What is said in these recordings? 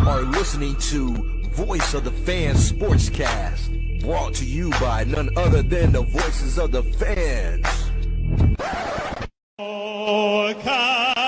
are listening to Voice of the Fans Sportscast, brought to you by none other than the voices of the fans. Oh, Canada.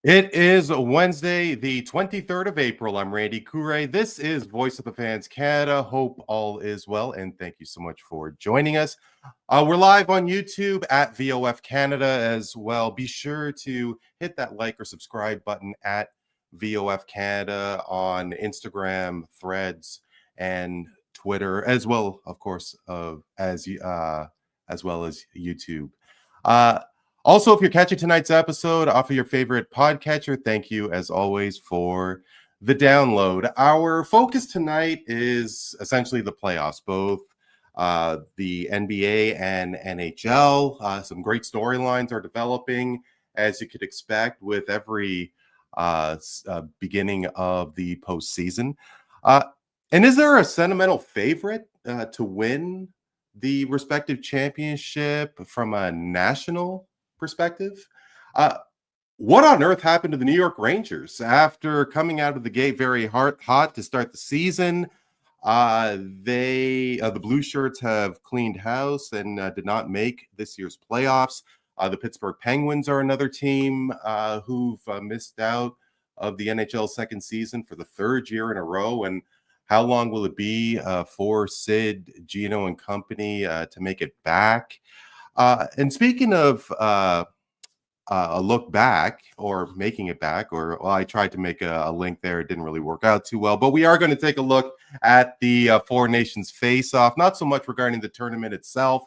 It is Wednesday, the 23rd of April. I'm Randy Kure. This is Voice of the Fans Canada. Hope all is well, and thank you so much for joining us. We're live on YouTube at VOF Canada as well. Be sure to hit that like or subscribe button at VOF Canada on Instagram, Threads, and Twitter, as well, of course, as well as YouTube. Also, if you're catching tonight's episode off of your favorite podcatcher, thank you, as always, for the download. Our focus tonight is essentially the playoffs, both the NBA and NHL. Some great storylines are developing, as you could expect, with every beginning of the postseason. And is there a sentimental favorite to win the respective championship from a national perspective? What on earth happened to the New York Rangers after coming out of the gate very hot to start the season? The Blue Shirts have cleaned house and did not make this year's playoffs. The Pittsburgh Penguins are another team who've missed out of the NHL second season for the third year in a row. And how long will it be for Sid, Gino, and company to make it back? And speaking of a look back or making it back, I tried to make a link there. It didn't really work out too well. But we are going to take a look at the Four Nations Faceoff, not so much regarding the tournament itself,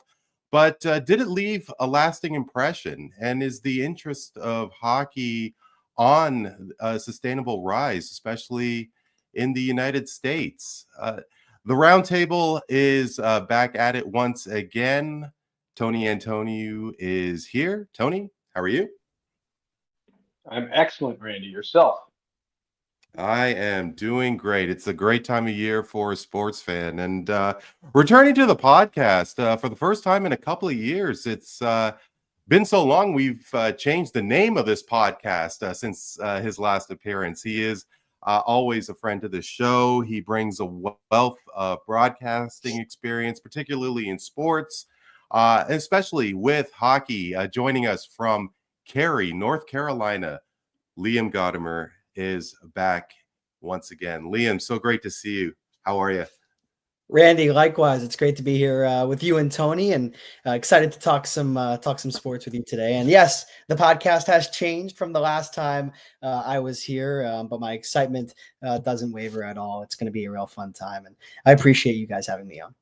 but did it leave a lasting impression? And is the interest of hockey on a sustainable rise, especially in the United States? The Roundtable is back at it once again. Tony Antoniou is here. Tony, how are you? I'm excellent, Randy. Yourself? I am doing great. It's a great time of year for a sports fan. And returning to the podcast for the first time in a couple of years. It's been so long, we've changed the name of this podcast since his last appearance. He is always a friend to the show. He brings a wealth of broadcasting experience, particularly in sports. Especially with hockey. Joining us from Cary, North Carolina, Liam Gotimer is back once again. Liam, so great to see you. How are you? Randy, likewise. It's great to be here with you and Tony, and excited to talk some sports with you today. And yes, the podcast has changed from the last time I was here, but my excitement doesn't waver at all. It's going to be a real fun time, and I appreciate you guys having me on.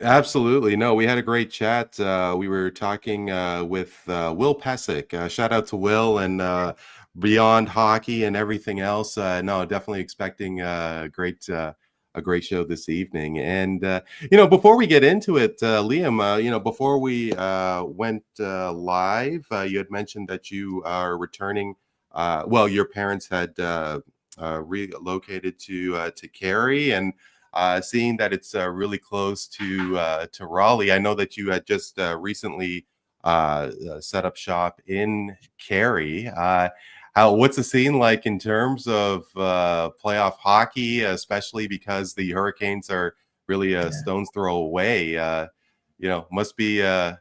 Absolutely. No, we had a great chat. We were talking with Will Pesic. Shout out to Will and Beyond Hockey and everything else. No, definitely expecting a great show this evening. And, before we get into it, Liam, before we went live, you had mentioned that you are returning. Your parents had relocated to Cary, and seeing that it's really close to Raleigh. I know that you had just recently set up shop in Cary. What's the scene like in terms of playoff hockey, especially because the Hurricanes are really a stone's throw away? Must be a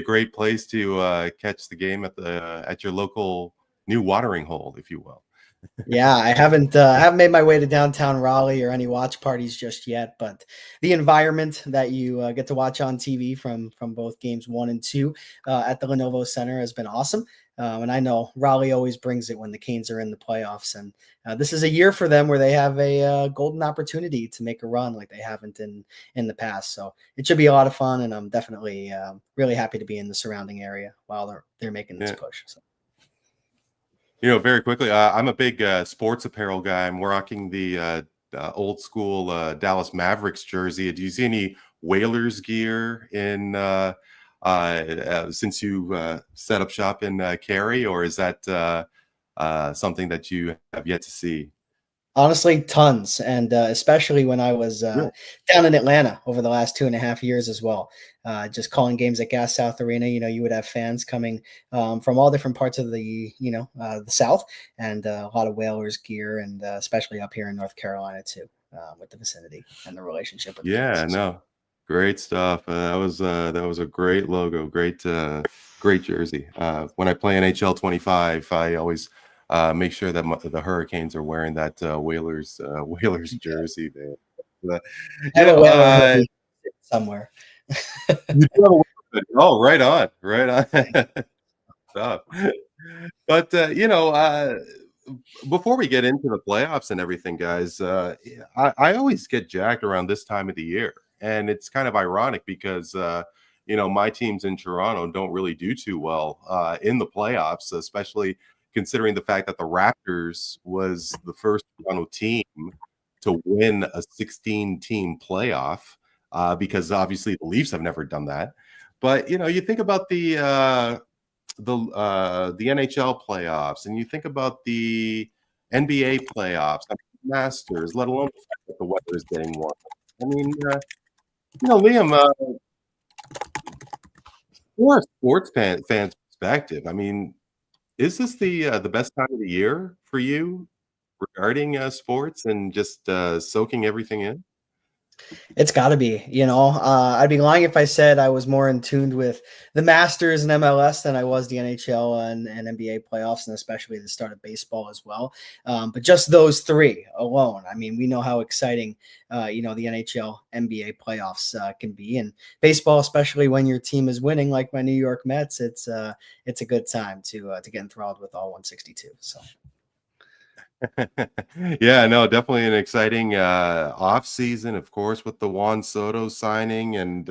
great place to catch the game at your local new watering hole, if you will. Yeah, I haven't made my way to downtown Raleigh or any watch parties just yet, but the environment that you get to watch on TV from both games 1 and 2 at the Lenovo Center has been awesome. And I know Raleigh always brings it when the Canes are in the playoffs, and this is a year for them where they have a golden opportunity to make a run like they haven't in the past. So it should be a lot of fun, and I'm definitely really happy to be in the surrounding area while they're making this Yeah. push. So. Very quickly, I'm a big sports apparel guy. I'm rocking the old school Dallas Mavericks jersey. Do you see any Whalers gear in since you set up shop in Cary, or is that something that you have yet to see? Honestly, tons, and especially when I was Really? down in Atlanta over the last 2.5 years as well. Just calling games at Gas South Arena, you would have fans coming from all different parts of the South, and a lot of Whalers gear, and especially up here in North Carolina too, with the vicinity and the relationship with the Yeah, Kings. no, great stuff. That was a great logo, great jersey. When I play NHL 25, I always make sure that the Hurricanes are wearing that Whalers jersey there. But, I you have a know, Whaler hoodie somewhere. you do have a Whalers hoodie. Oh, right on, right on. Stuff. But before we get into the playoffs and everything, guys, I always get jacked around this time of the year, and it's kind of ironic because my teams in Toronto don't really do too well in the playoffs, especially considering the fact that the Raptors was the first Toronto team to win a 16-team playoff, because obviously the Leafs have never done that. But you think about the NHL playoffs, and you think about the NBA playoffs, Masters, let alone the fact that the weather is getting warmer. I mean, Liam, from a sports fan's perspective, I mean, is this the best time of the year for you regarding sports and just soaking everything in? It's got to be, I'd be lying if I said I was more in tune with the Masters and MLS than I was the NHL and NBA playoffs, and especially the start of baseball as well. But just those three alone, I mean, we know how exciting, the NHL, NBA playoffs can be, and baseball, especially when your team is winning, like my New York Mets. It's a good time to get enthralled with all 162. So. Yeah, no, definitely an exciting off season, of course, with the Juan Soto signing, and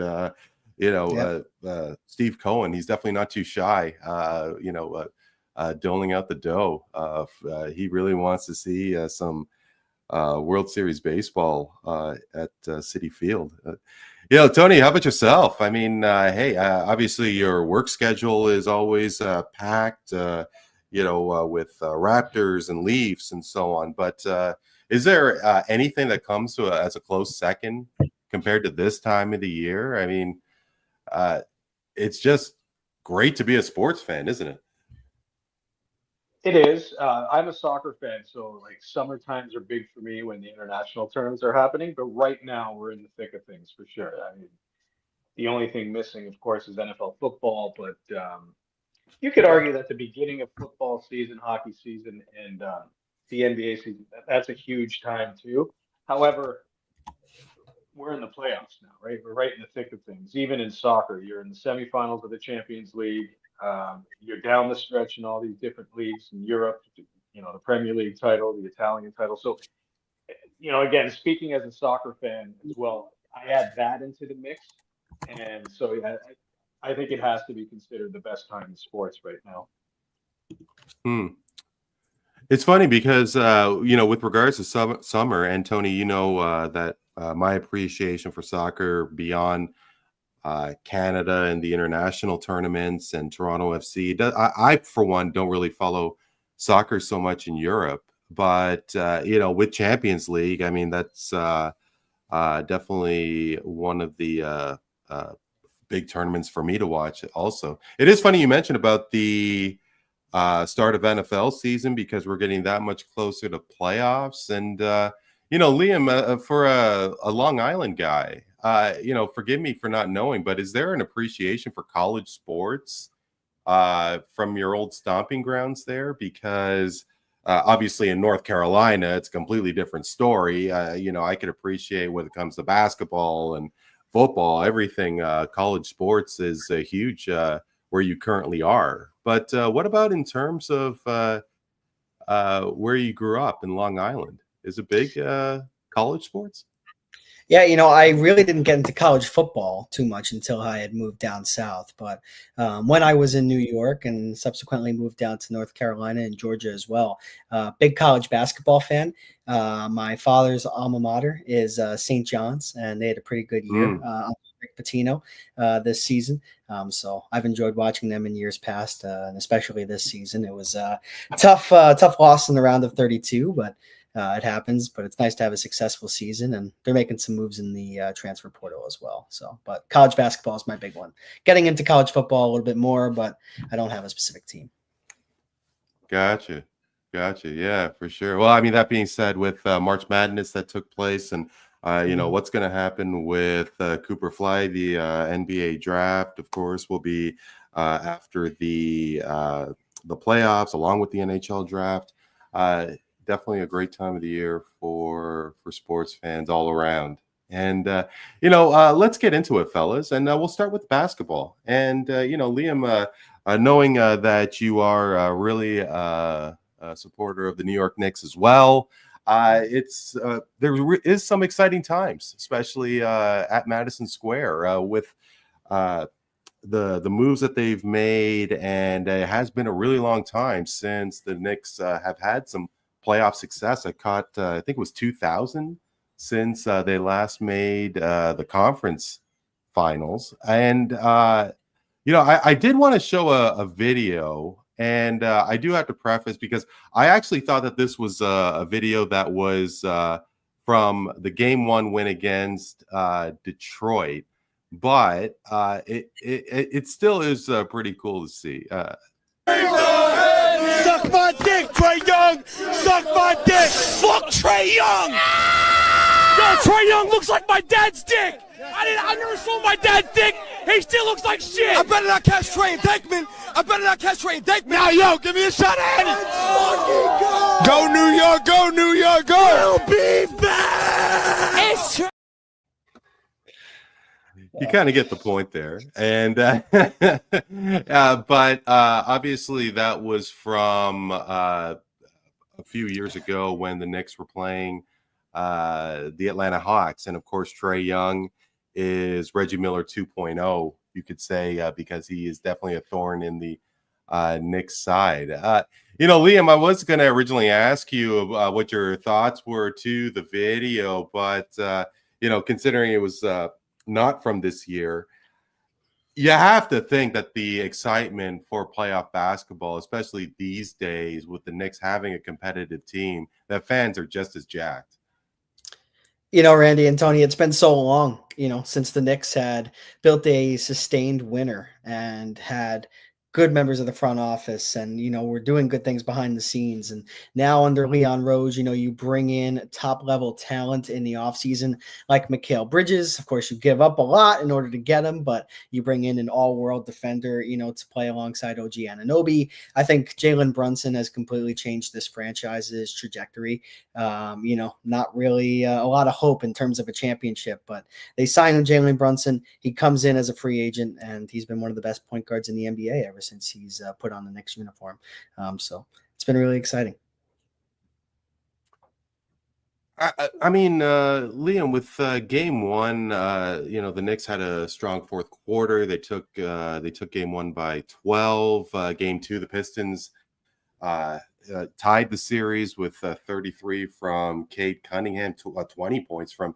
Steve Cohen. He's definitely not too shy, doling out the dough. He really wants to see some World Series baseball at Citi Field. Tony, how about yourself? I mean, hey, obviously your work schedule is always packed. With Raptors and Leafs and so on. But is there anything that comes to as a close second compared to this time of the year? I mean, it's just great to be a sports fan, isn't it? It is. I'm a soccer fan, so like summer times are big for me when the international tournaments are happening. But right now we're in the thick of things for sure. I mean, the only thing missing, of course, is NFL football. But you could argue that the beginning of football season, hockey season, and the NBA season, that's a huge time too. However, we're in the playoffs now, right? We're right in the thick of things. Even in soccer, you're in the semifinals of the Champions League. You're down the stretch in all these different leagues in Europe, the Premier League title, the Italian title. So, again, speaking as a soccer fan as well, I add that into the mix. And so, yeah, I think it has to be considered the best time in sports right now. It's funny because, with regards to summer, and Tony, that my appreciation for soccer beyond Canada and the international tournaments and Toronto FC. I, for one, don't really follow soccer so much in Europe, but with Champions League, I mean, that's definitely one of the big tournaments for me to watch. Also, it is funny you mentioned about the start of NFL season because we're getting that much closer to playoffs. And Liam, for a Long Island guy, forgive me for not knowing, but is there an appreciation for college sports from your old stomping grounds there? Because Obviously, in North Carolina, it's a completely different story. I could appreciate when it comes to basketball and football, everything. College sports is huge where you currently are. But what about in terms of where you grew up in Long Island? Is it big college sports? Yeah, I really didn't get into college football too much until I had moved down south. But when I was in New York and subsequently moved down to North Carolina and Georgia as well, big college basketball fan. My father's alma mater is St. John's, and they had a pretty good year under Rick Pitino this season. So I've enjoyed watching them in years past, and especially this season. It was a tough loss in the round of 32, but it happens, but it's nice to have a successful season, and they're making some moves in the transfer portal as well. So, but college basketball is my big one. Getting into college football a little bit more, but I don't have a specific team. Gotcha. Yeah, for sure. Well, I mean, that being said, with March Madness that took place, and what's going to happen with Cooper Fly, the NBA draft, of course, will be after the playoffs, along with the NHL draft. Definitely a great time of the year for sports fans all around. And let's get into it, fellas, and we'll start with basketball. And Liam, knowing that you are really a supporter of the New York Knicks as well, there is some exciting times, especially at Madison Square with the moves that they've made, and it has been a really long time since the Knicks have had some playoff success. I think it was 2000 since they last made the conference finals. And I did want to show a video, and I do have to preface, because I actually thought that this was a video that was from the Game 1 win against Detroit, but it still is pretty cool to see. Suck my dick, Trae Young! Suck my dick! Fuck Trae Young! Yo, Trae Young looks like my dad's dick! I never saw my dad's dick! He still looks like shit! I better not catch Trae and Dankman! Now, yo, give me a shot at it! Go New York, go New York, go! We'll be back! It's You kind of get the point there. And but obviously that was from a few years ago when the Knicks were playing the Atlanta Hawks. And of course, Trae Young is Reggie Miller 2.0, you could say, because he is definitely a thorn in the Knicks side. Liam, I was going to originally ask you what your thoughts were to the video, but considering it was not from this year, you have to think that the excitement for playoff basketball, especially these days with the Knicks having a competitive team, that fans are just as jacked. Randy and Tony, it's been so long, since the Knicks had built a sustained winner and had good members of the front office, and we're doing good things behind the scenes. And now under Leon Rose, you bring in top level talent in the offseason like Mikal Bridges. Of course, you give up a lot in order to get him, but you bring in an all-world defender to play alongside OG Anunoby. I think Jalen Brunson has completely changed this franchise's trajectory. Not really a lot of hope in terms of a championship, but they signed Jalen Brunson. He comes in as a free agent, and he's been one of the best point guards in the NBA ever since he's put on the Knicks uniform. So it's been really exciting. I mean, Liam, with Game 1, the Knicks had a strong fourth quarter. They took Game 1 by 12. Game 2, the Pistons tied the series with 33 from Cade Cunningham, 20 points from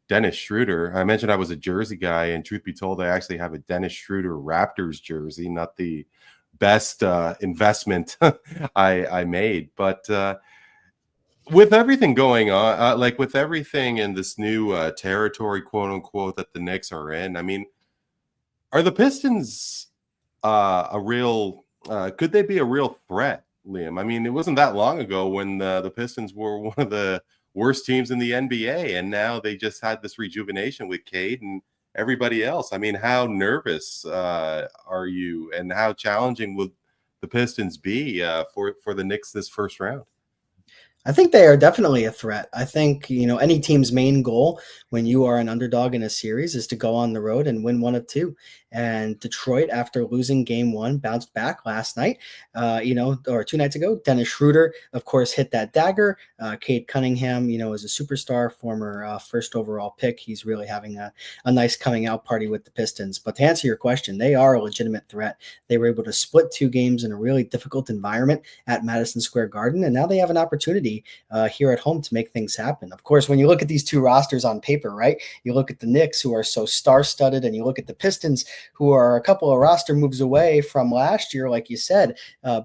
Dennis Schroeder. I mentioned I was a Jersey guy, and truth be told, I actually have a Dennis Schroeder Raptors jersey, not the best investment I made. But with everything going on, with everything in this new territory, quote unquote, that the Knicks are in, I mean, are the Pistons could they be a real threat, Liam? I mean, it wasn't that long ago when the Pistons were one of the worst teams in the NBA, and now they just had this rejuvenation with Cade and everybody else. I mean, how nervous are you, and how challenging will the Pistons be for the Knicks this first round? I think they are definitely a threat. I think, any team's main goal when you are an underdog in a series is to go on the road and win one of two. And Detroit, after losing game one, bounced back last night, or 2 nights ago. Dennis Schroeder, of course, hit that dagger. Cade Cunningham, is a superstar, former first overall pick. He's really having a nice coming out party with the Pistons. But to answer your question, they are a legitimate threat. They were able to split 2 games in a really difficult environment at Madison Square Garden, and now they have an opportunity here at home to make things happen. Of course, when you look at these 2 rosters on paper, right, you look at the Knicks, who are so star-studded, and you look at the Pistons, who are a couple of roster moves away from last year, like you said,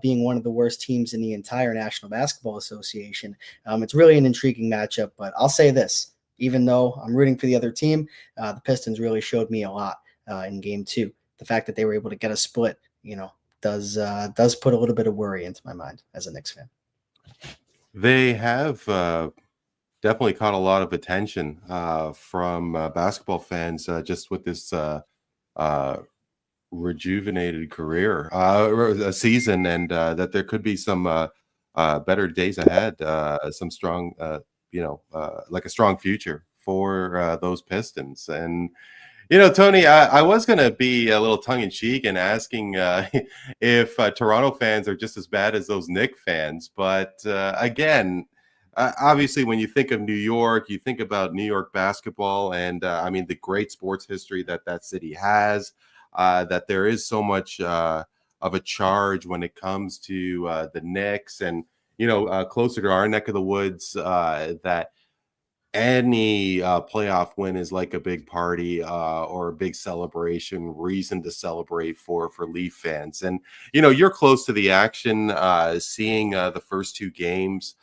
being one of the worst teams in the entire National Basketball Association. It's really an intriguing matchup, but I'll say this, even though I'm rooting for the other team, the Pistons really showed me a lot in game 2. The fact that they were able to get a split, does put a little bit of worry into my mind as a Knicks fan. They have definitely caught a lot of attention from basketball fans just with this rejuvenated career, a season, and that there could be some better days ahead, some strong, like a strong future for those Pistons. And Tony, I was going to be a little tongue-in-cheek and asking if Toronto fans are just as bad as those Knicks fans. But again, obviously, when you think of New York, you think about New York basketball and, the great sports history that city has, that there is so much of a charge when it comes to the Knicks and, closer to our neck of the woods, that any playoff win is like a big party or a big celebration, reason to celebrate for Leaf fans. And you're close to the action, seeing the first 2 games.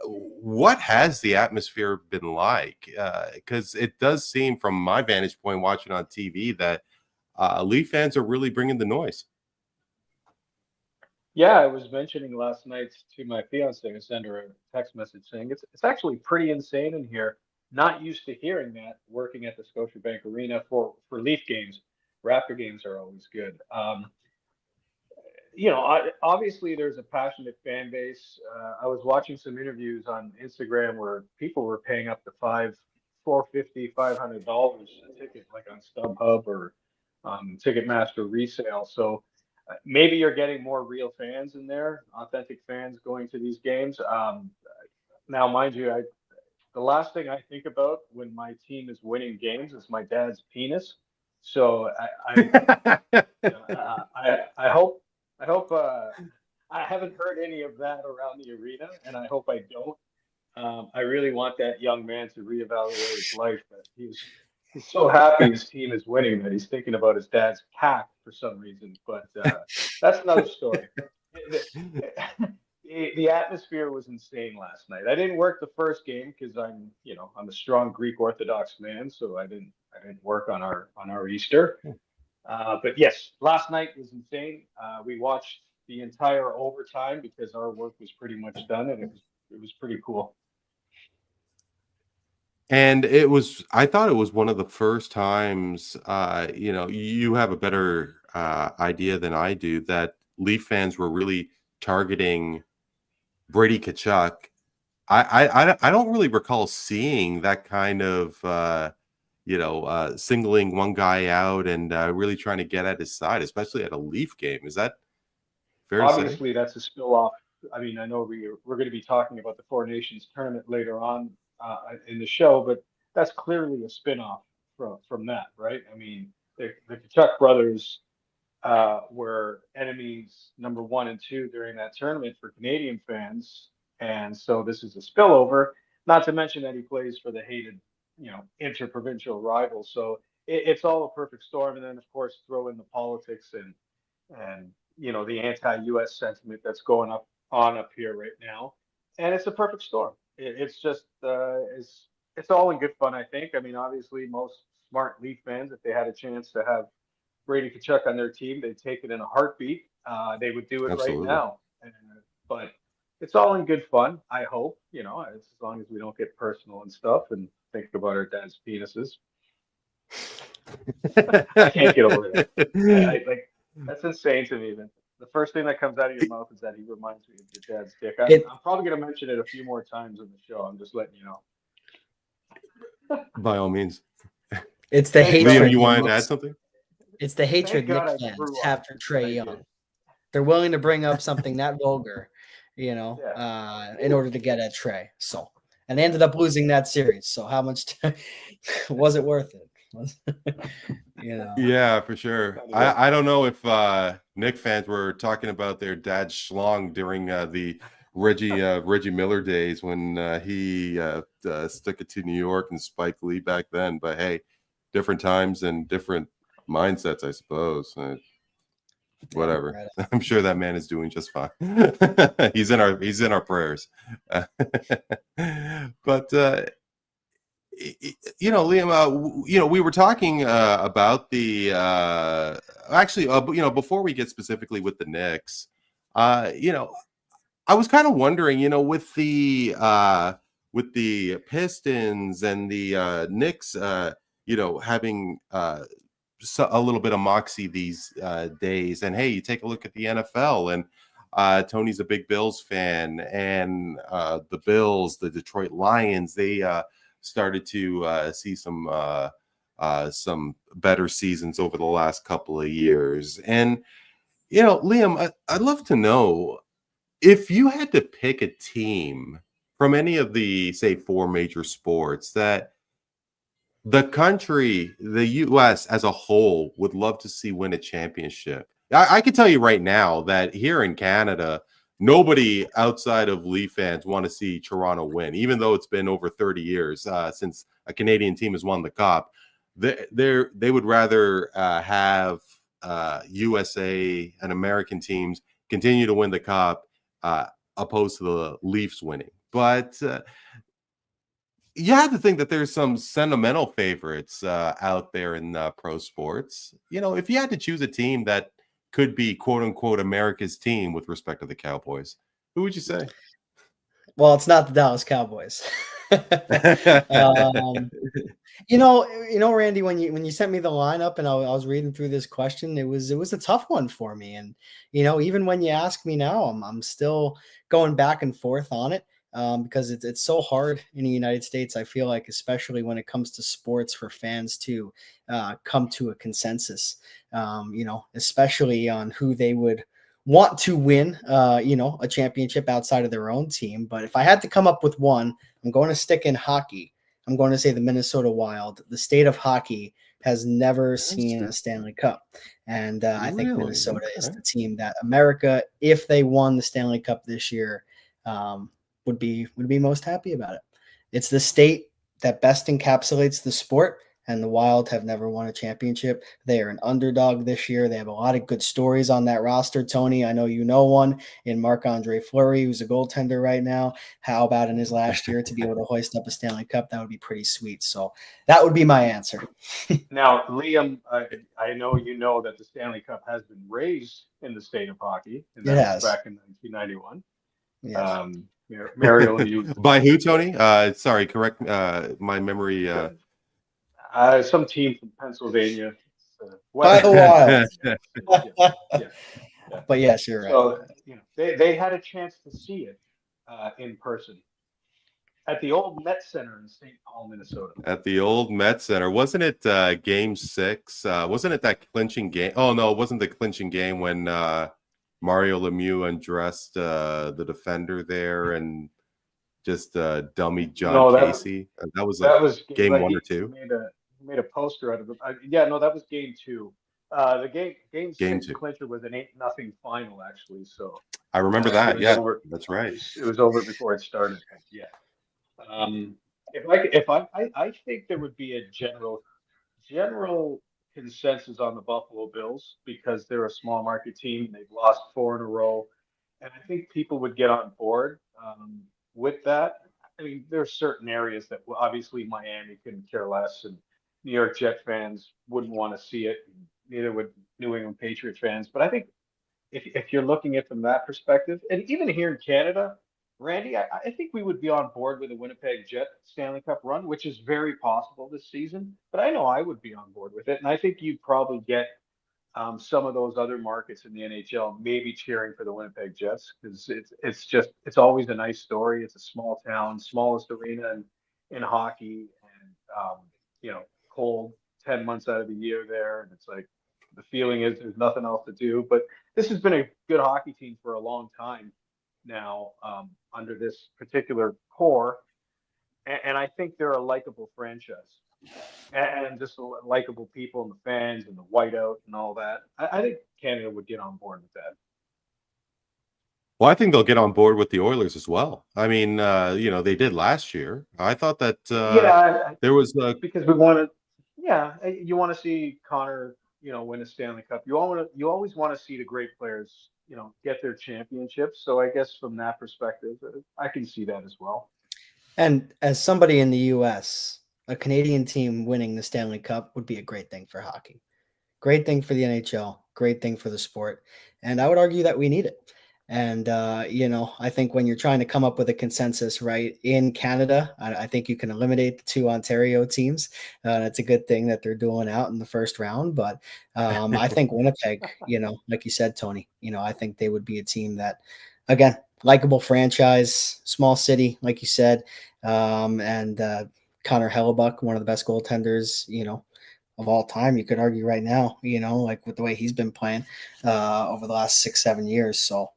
What has the atmosphere been like? Because it does seem, from my vantage point watching on TV, that Leaf fans are really bringing the noise. Yeah, I was mentioning last night to my fiance. I sent her a text message saying it's actually pretty insane in here. Not used to hearing that working at the Scotiabank Arena for Leaf games. Raptor games are always good. Obviously there's a passionate fan base. I was watching some interviews on Instagram where people were paying up to $450, $500 a ticket, like on StubHub or Ticketmaster resale. So maybe you're getting more real fans in there, authentic fans going to these games. Now, mind you, the last thing I think about when my team is winning games is my dad's penis. So I hope I haven't heard any of that around the arena, and I hope I don't. I really want that young man to reevaluate his life. But he's so happy his team is winning that he's thinking about his dad's cack for some reason. But that's another story. The atmosphere was insane last night. I didn't work the first game because I'm a strong Greek Orthodox man, so I didn't work on our Easter. But yes, last night was insane. We watched the entire overtime because our work was pretty much done, and it was pretty cool. And I thought it was one of the first times, you have a better idea than I do, that Leaf fans were really targeting Brady Tkachuk. I don't really recall seeing that kind of, singling one guy out and really trying to get at his side, especially at a Leaf game. Is that fair to say? Obviously, that's a spill off. I mean, I know we're going to be talking about the Four Nations tournament later on in the show, but that's clearly a spin-off from that, right? I mean, the Tkachuk brothers were enemies number 1 and 2 during that tournament for Canadian fans, and so this is a spillover. Not to mention that he plays for the hated, interprovincial rivals. So it's all a perfect storm, and then of course throw in the politics and the anti-U.S. sentiment that's going on up here right now, and it's a perfect storm. It's just it's all in good fun, I think. I mean, obviously, most smart Leaf fans, if they had a chance to have Brady Tkachuk on their team, they'd take it in a heartbeat. They would do it Absolutely. right now. But it's all in good fun, I hope. As long as we don't get personal and stuff and think about our dad's penises. I can't get over that. That's insane to me, man. The first thing that comes out of your mouth is that he reminds me of your dad's dick. I'm probably going to mention it a few more times in the show. I'm just letting you know. By all means. It's the Thank hatred. Liam, you wanted to add something? It's the hatred Thank God Knicks I fans grew up. have for Trey I Young. did. They're willing to bring up something that vulgar, you know, Yeah. in order to get at Trey. So, and they ended up losing that series. So, how much was it worth it? You know. Yeah, for sure. I don't know if Knick fans were talking about their dad's schlong during the Reggie Miller days when he stuck it to New York and Spike Lee back then. But hey, different times and different mindsets, I suppose. Whatever. Right. I'm sure that man is doing just fine. He's in our prayers. But you know, Liam, you know, we were talking about the actually, you know, before we get specifically with the Knicks, you know, I was kind of wondering, you know, with the Pistons and the Knicks, you know, having a little bit of moxie these days, and hey, you take a look at the NFL, and Tony's a big Bills fan, and the Bills, the Detroit Lions, they started to see some better seasons over the last couple of years. And you know, Liam, I'd love to know if you had to pick a team from any of the, say, four major sports that the country, the U.S. as a whole, would love to see win a championship. I can tell you right now that here in Canada, nobody outside of Leaf fans want to see Toronto win, even though it's been over 30 years since a Canadian team has won the Cup. They would rather have USA and American teams continue to win the Cup opposed to the Leafs winning. But you have to think that there's some sentimental favorites out there in pro sports. You know, if you had to choose a team that could be quote unquote America's team with respect to the Cowboys, who would you say? Well, it's not the Dallas Cowboys. You know, Randy, when you sent me the lineup and I was reading through this question, it was a tough one for me. And you know, even when you ask me now, I'm still going back and forth on it. Because it's so hard in the United States, I feel like, especially when it comes to sports, for fans to come to a consensus, you know, especially on who they would want to win, you know, a championship outside of their own team. But if I had to come up with one, I'm going to stick in hockey. I'm going to say the Minnesota Wild. The state of hockey has never seen a Stanley Cup. And I think Minnesota is the team that America, if they won the Stanley Cup this year, would be most happy about it. It's the state that best encapsulates the sport, and the Wild have never won a championship. They are an underdog this year. They have a lot of good stories on that roster. Tony, I know you know one in Marc-Andre Fleury, who's a goaltender right now. How about in his last year to be able to hoist up a Stanley Cup? That would be pretty sweet. So that would be my answer. Now, Liam, I know you know that the Stanley Cup has been raised in the state of hockey, and that was back in 1991. Yes. Mario Lemieux. By who, Tony? Sorry, correct my memory. Some team from Pennsylvania. By the Wild. Yeah. But yes, you're right. So, you know, they had a chance to see it in person at the old Met Center in St. Paul, Minnesota. At the old Met Center. Wasn't it game 6? Wasn't it that clinching game? Oh, no, it wasn't the clinching game when Mario Lemieux undressed the defender there and just dummy John Casey. That was game 1 or 2. Made a poster out of it. That was game 2. The game 6 clincher was an 8-0 final, actually. So I remember that. Yeah, that's right. It was over before it started. Yeah. I think there would be a general consensus on the Buffalo Bills because they're a small market team. They've lost 4 in a row, and I think people would get on board with that. I mean, there are certain areas that obviously Miami couldn't care less, and New York Jet fans wouldn't want to see it. Neither would New England Patriot fans. But I think if you're looking at it from that perspective, and even here in Canada, Randy, I think we would be on board with a Winnipeg Jet Stanley Cup run, which is very possible this season. But I know I would be on board with it, and I think you'd probably get some of those other markets in the NHL may be cheering for the Winnipeg Jets, because it's always a nice story. It's a small town, smallest arena in hockey, and cold 10 months out of the year there, and it's like the feeling is there's nothing else to do. But this has been a good hockey team for a long time now, under this particular core, and I think they're a likable franchise, and just likable people and the fans and the whiteout and all that. I think Canada would get on board with that. Well, I think they'll get on board with the Oilers as well. I mean, they did last year. I thought that there was because we want to. Yeah, you want to see Connor, win a Stanley Cup. You always want to see the great players, get their championships. So I guess from that perspective, I can see that as well. And as somebody in the U.S., a Canadian team winning the Stanley Cup would be a great thing for hockey. Great thing for the NHL. Great thing for the sport. And I would argue that we need it. And, I think when you're trying to come up with a consensus, right, in Canada, I think you can eliminate the 2 Ontario teams. That's a good thing that they're doing out in the first round. But I think Winnipeg, like you said, Tony, I think they would be a team that, again, likable franchise, small city, like you said, and Connor Hellebuck, one of the best goaltenders, of all time, you could argue right now, like with the way he's been playing over the last 6-7 years. So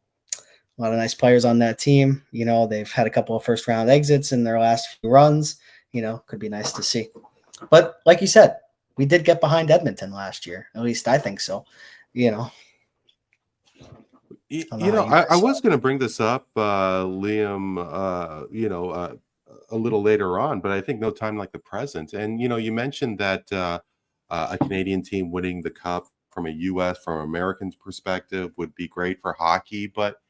a lot of nice players on that team. They've had a couple of first round exits in their last few runs. Could be nice to see. But like you said, we did get behind Edmonton last year. At least I think so. I was going to bring this up, Liam, a little later on, but I think no time like the present. And, you mentioned that a Canadian team winning the Cup from a U.S., from Americans' perspective would be great for hockey, but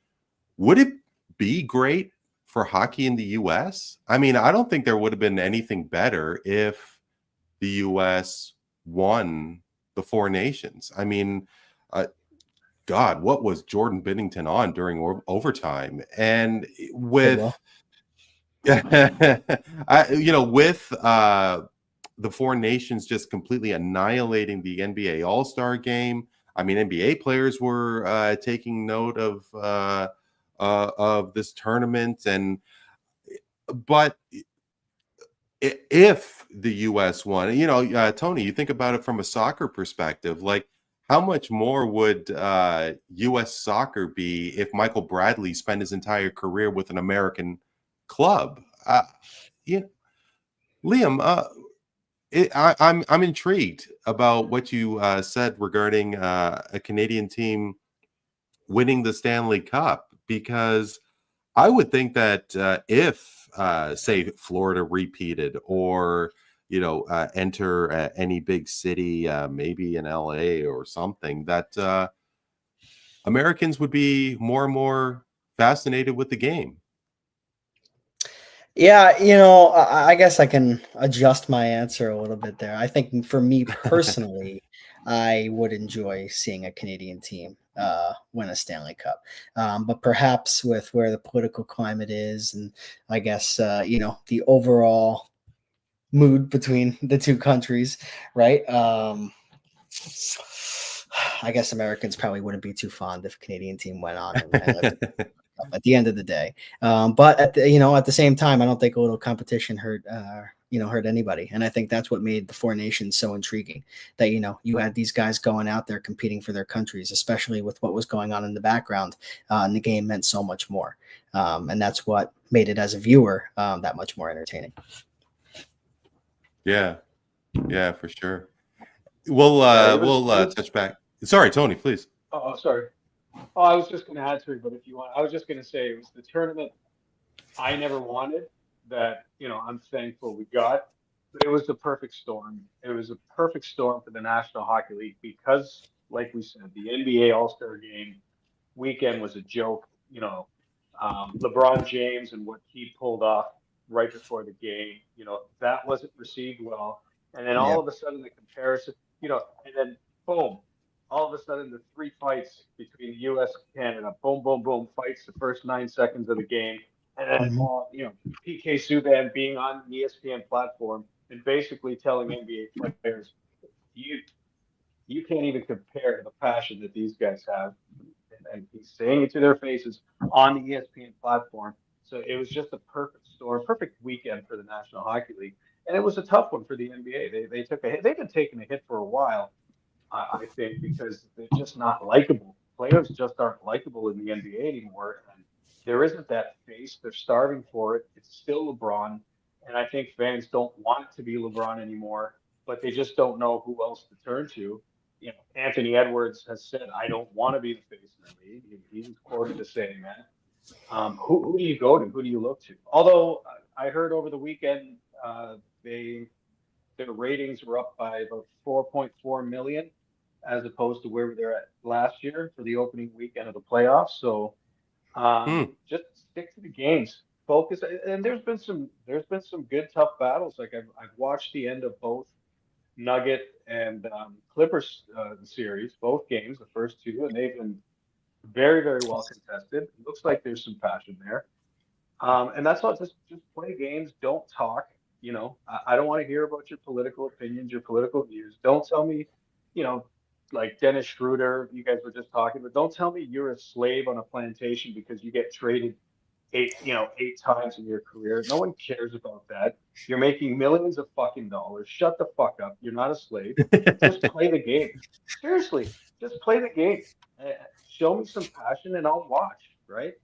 would it be great for hockey in the U.S.? I mean, I don't think there would have been anything better if the U.S. won the 4 Nations. I mean, God, what was Jordan Binnington on during overtime? And with, with the 4 Nations just completely annihilating the NBA All-Star game. I mean, NBA players were taking note of this tournament, but if the U.S. won, Tony, you think about it from a soccer perspective, like how much more would U.S. soccer be if Michael Bradley spent his entire career with an American club? Liam, I'm intrigued about what you said regarding a Canadian team winning the Stanley Cup, because I would think that if, say, Florida repeated, or enter any big city, maybe in LA or something, that Americans would be more and more fascinated with the game. Yeah, I guess I can adjust my answer a little bit there. I think for me personally, I would enjoy seeing a Canadian team win a Stanley Cup. But perhaps with where the political climate is, and I guess, the overall mood between the two countries, right? I guess Americans probably wouldn't be too fond if a Canadian team went on and lived at the end of the day. But at the same time, I don't think a little competition hurt anybody. And I think that's what made the 4 Nations so intriguing, that, you had these guys going out there competing for their countries, especially with what was going on in the background. And the game meant so much more. And that's what made it, as a viewer, that much more entertaining. Yeah, for sure. We'll touch back. Sorry, Tony, please. Oh, sorry. Oh, I was just going to add to it, but if you want, I was just going to say it was the tournament I never wanted, that, I'm thankful we got. But it was the perfect storm. It was a perfect storm for the National Hockey League because, like we said, the NBA All-Star Game weekend was a joke. LeBron James and what he pulled off right before the game, that wasn't received well. And then all of a sudden the comparison, and then boom, all of a sudden the 3 fights between the U.S. and Canada, boom, boom, boom, fights the first 9 seconds of the game. And then, PK Subban being on the ESPN platform and basically telling NBA players, you can't even compare the passion that these guys have. And he's saying it to their faces on the ESPN platform. So it was just a perfect storm, perfect weekend for the National Hockey League. And it was a tough one for the NBA. They took a hit. They've been taking a hit for a while, I think, because they're just not likable. Players just aren't likable in the NBA anymore. And there isn't that face. They're starving for it. It's still LeBron. And I think fans don't want it to be LeBron anymore, but they just don't know who else to turn to. Anthony Edwards has said, I don't want to be the face in the league. He's quoted as saying that. Who do you go to? Who do you look to? Although I heard over the weekend their ratings were up by about 4.4 million as opposed to where they're at last year for the opening weekend of the playoffs. So just stick to the games, focus. And there's been some good tough battles. Like I've watched the end of both Nugget and Clippers series, both games, the first two, and they've been very, very well contested. It looks like there's some passion there. And that's all. Just play games. Don't talk. I don't want to hear about your political opinions, your political views. Don't tell me, you know, like Dennis Schroeder, you guys were just talking, but don't tell me you're a slave on a plantation because you get traded eight times in your career. No one cares about that. You're making millions of fucking dollars. Shut the fuck up. You're not a slave. Just play the game. Seriously, just play the game. Show me some passion and I'll watch, right?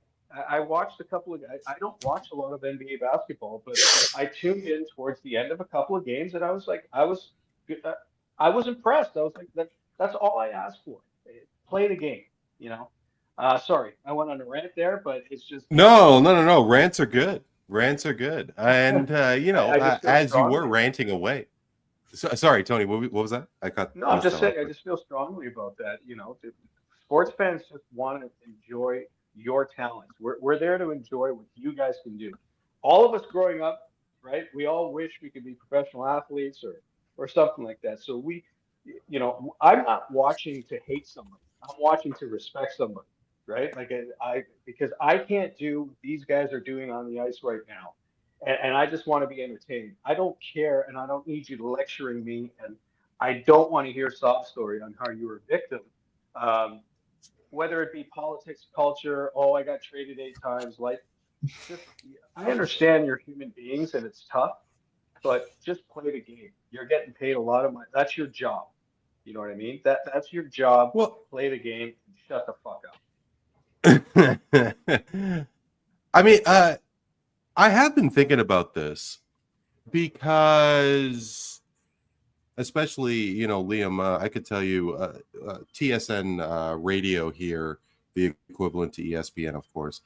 I watched a couple of. I don't watch a lot of NBA basketball, but I tuned in towards the end of a couple of games, and I was like, I was impressed. I was like, that's all I asked for. Play the game, you know. Sorry, I went on a rant there, but it's just No. Rants are good. Rants are good. And I just feel as you were strongly. ranting away. Sorry, Tony. What was that? No, I'm missed just that saying. I just feel strongly about that. Sports fans just want to enjoy your talents. We're there to enjoy what you guys can do. All of us growing up, right? We all wish we could be professional athletes or something like that. So I'm not watching to hate somebody. I'm watching to respect somebody, right? Like because I can't do what these guys are doing on the ice right now, and I just want to be entertained. I don't care, and I don't need you lecturing me, and I don't want to hear a sob story on how you were a victim. Um, whether it be politics, culture, oh, I got traded 8 times, like just I understand you're human beings and it's tough, but just play the game. You're getting paid a lot of money. That's your job. You know what I mean? That's your job. Well, Play the game and shut the fuck up. I mean, I have been thinking about this because, especially, Liam, I could tell you, TSN radio here, the equivalent to ESPN, of course,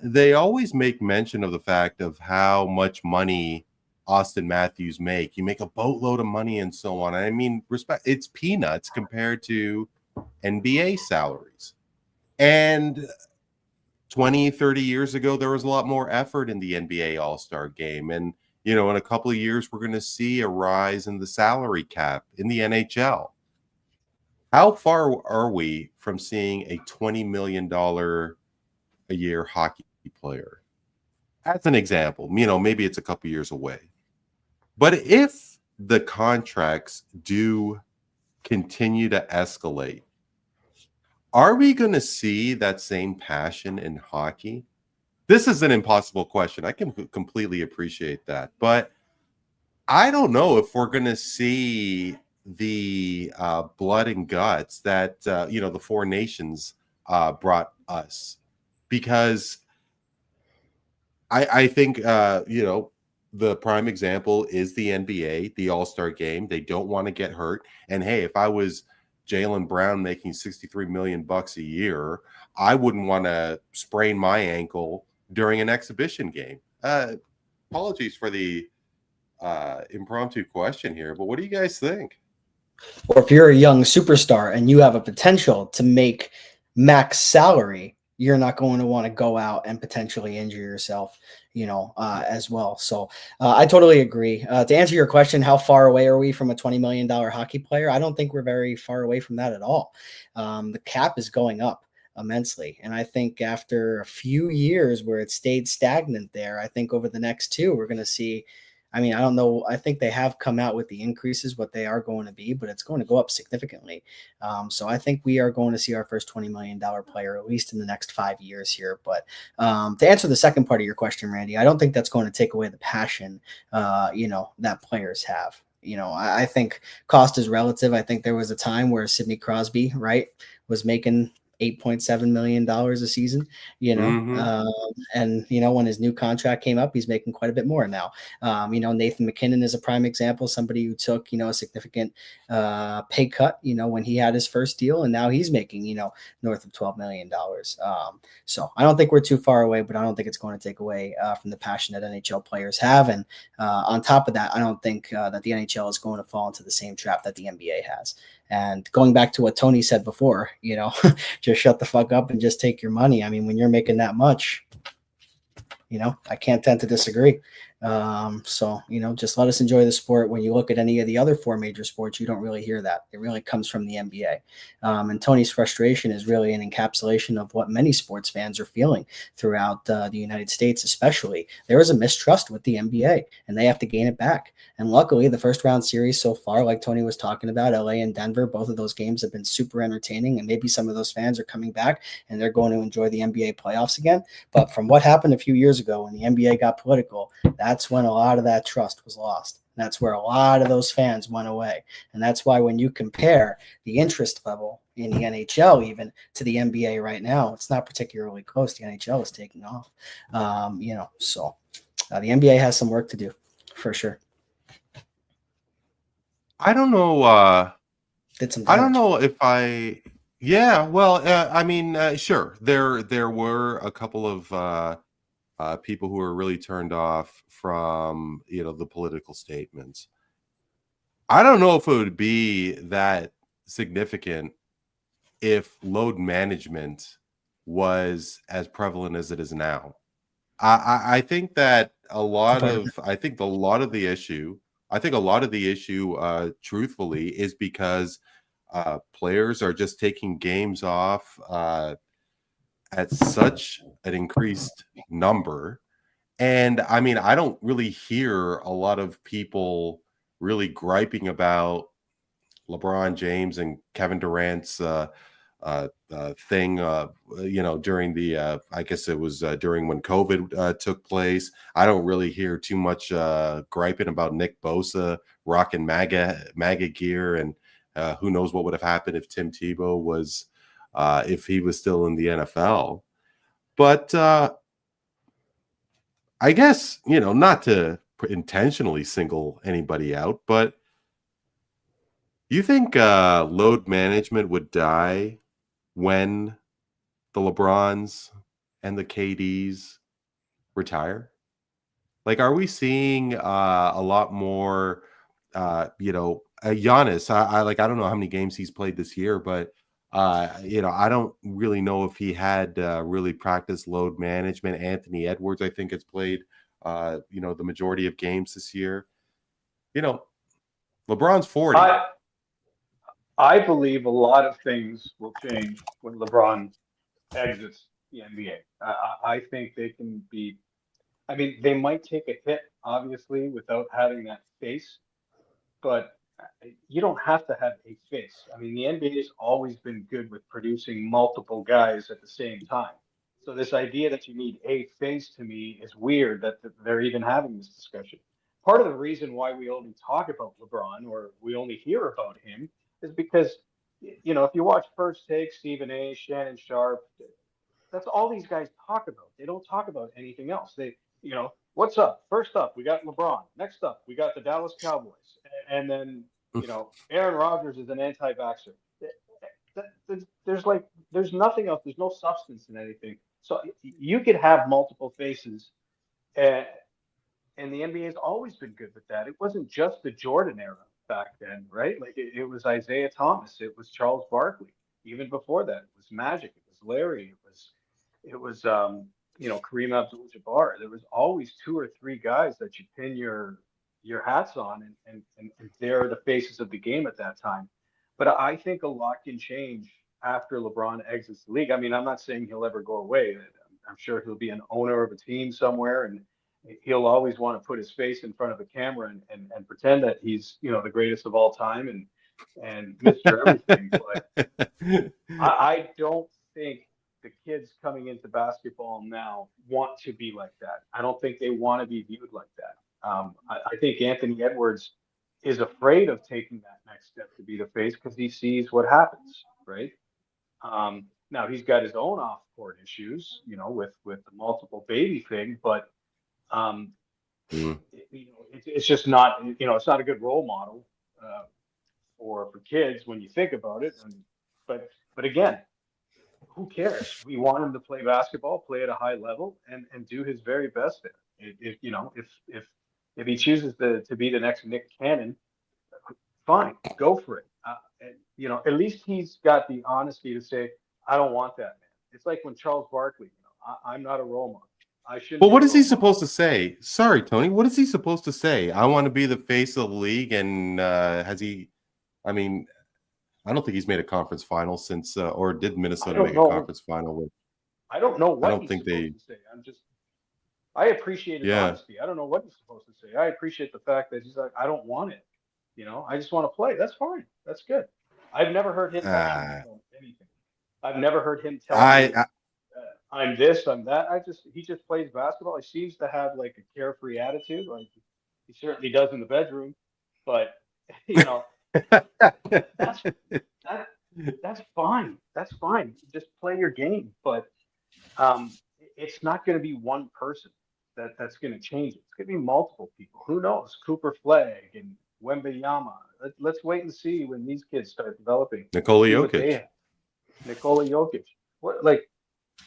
they always make mention of the fact of how much money Austin Matthews make. You make a boatload of money and so on. I mean, it's peanuts compared to NBA salaries. And 20, 30 years ago, there was a lot more effort in the NBA All-Star game. And, in a couple of years, we're going to see a rise in the salary cap in the NHL. How far are we from seeing a $20 million a year hockey player? As an example, maybe it's a couple years away. But if the contracts do continue to escalate, are we going to see that same passion in hockey? This is an impossible question. I can completely appreciate that. But I don't know if we're going to see the blood and guts that, the four nations brought us. Because I think, the prime example is the NBA, the All-Star game. They don't want to get hurt. And hey, if I was Jaylen Brown making $63 million a year, I wouldn't want to sprain my ankle during an exhibition game. Apologies for the impromptu question here, but what do you guys think? Or if you're a young superstar and you have a potential to make max salary, you're not going to want to go out and potentially injure yourself, as well. So I totally agree. To answer your question, how far away are we from a $20 million hockey player? I don't think we're very far away from that at all. The cap is going up immensely. And I think after a few years where it stayed stagnant there, I think over the next two, we're going to see I mean, I don't know. I think they have come out with the increases, what they are going to be, but it's going to go up significantly. So I think we are going to see our first $20 million player, at least in the next 5 years here. But to answer the second part of your question, Randy, I don't think that's going to take away the passion, that players have. I think cost is relative. I think there was a time where Sidney Crosby, right, was making $8.7 million a season, and when his new contract came up, he's making quite a bit more now. Nathan McKinnon is a prime example, somebody who took, a significant pay cut, when he had his first deal, and now he's making, north of $12 million. So I don't think we're too far away, but I don't think it's going to take away from the passion that NHL players have. And on top of that, I don't think that the NHL is going to fall into the same trap that the NBA has. And going back to what Tony said before, just shut the fuck up and just take your money. I mean, when you're making that much, I can't tend to disagree. So just let us enjoy the sport. When you look at any of the other 4 major sports, you don't really hear that. It really comes from the NBA. And Tony's frustration is really an encapsulation of what many sports fans are feeling throughout the United States, especially. There is a mistrust with the NBA, and they have to gain it back. And luckily, the first round series so far, like Tony was talking about, LA and Denver, both of those games have been super entertaining, and maybe some of those fans are coming back and they're going to enjoy the NBA playoffs again. But from what happened a few years ago when the NBA got political, that's when a lot of that trust was lost. That's where a lot of those fans went away. And that's why when you compare the interest level in the NHL even to the NBA right now, it's not particularly close. The NHL is taking off. So the NBA has some work to do for sure. I don't know. Did some I don't damage. know if I. Yeah, well, I mean, sure. There were a couple of people who were really turned off from the political statements. I don't know if it would be that significant if load management was as prevalent as it is now. I think that a lot of the issue, truthfully, is because players are just taking games off at such an increased number. And I mean, I don't really hear a lot of people really griping about LeBron James and Kevin Durant's thing, during the, I guess it was during when COVID took place. I don't really hear too much griping about Nick Bosa rocking MAGA gear, and who knows what would have happened if Tim Tebow was, if he was still in the NFL. But I guess, not to intentionally single anybody out, but you think load management would die when the LeBrons and the KDs retire? Like, are we seeing a lot more, Giannis? I don't know how many games he's played this year, but I don't really know if he had really practiced load management. Anthony Edwards, I think, has played, the majority of games this year. LeBron's 40. I believe a lot of things will change when LeBron exits the NBA. I think they can be. I mean, they might take a hit, obviously, without having that face, but you don't have to have a face. I mean, the NBA has always been good with producing multiple guys at the same time. So this idea that you need a face, to me, is weird that they're even having this discussion. Part of the reason why we only talk about LeBron, or we only hear about him, is because, if you watch First Take, Stephen A, Shannon Sharp, that's all these guys talk about. They don't talk about anything else. What's up? First up, we got LeBron. Next up, we got the Dallas Cowboys. And then, Aaron Rodgers is an anti-vaxxer. There's nothing else. There's no substance in anything. So you could have multiple faces. And the NBA has always been good with that. It wasn't just the Jordan era back then, right? Like it was Isaiah Thomas. It was Charles Barkley. Even before that, it was Magic. It was Larry. It was Kareem Abdul-Jabbar. There was always 2 or 3 guys that you pin your hats on, and they're the faces of the game at that time. But I think a lot can change after LeBron exits the league. I mean, I'm not saying he'll ever go away. I'm sure he'll be an owner of a team somewhere, he'll always want to put his face in front of a camera and pretend that he's, the greatest of all time and Mr. Everything. But I don't think the kids coming into basketball now want to be like that. I don't think they want to be viewed like that. I think Anthony Edwards is afraid of taking that next step to be the face because he sees what happens, right? Now he's got his own off-court issues, with the multiple baby thing, but it's just not, it's not a good role model for kids when you think about it. But again, who cares? We want him to play basketball, play at a high level, and do his very best there. If he chooses to be the next Nick Cannon, fine, go for it. At least he's got the honesty to say, I don't want that, man. It's like when Charles Barkley, I'm not a role model. I shouldn't. Well, what is he supposed to say? Sorry, Tony. What is he supposed to say? I want to be the face of the league, and has he? I mean, I don't think he's made a conference final since, or did Minnesota make a conference final with? I don't know what I don't think to say. I appreciate his honesty. I don't know what he's supposed to say. I appreciate the fact that he's like, I don't want it. I just want to play. That's fine. That's good. I've never heard him tell anything. I've never heard him tell me, I'm this, I'm that. He just plays basketball. He seems to have like a carefree attitude, like he certainly does in the bedroom. But that's fine. That's fine. Just play your game. But it's not going to be one person that's going to change it. It's going to be multiple people. Who knows? Cooper Flag and Wembanyama. Let's wait and see when these kids start developing. Nikola Jokic.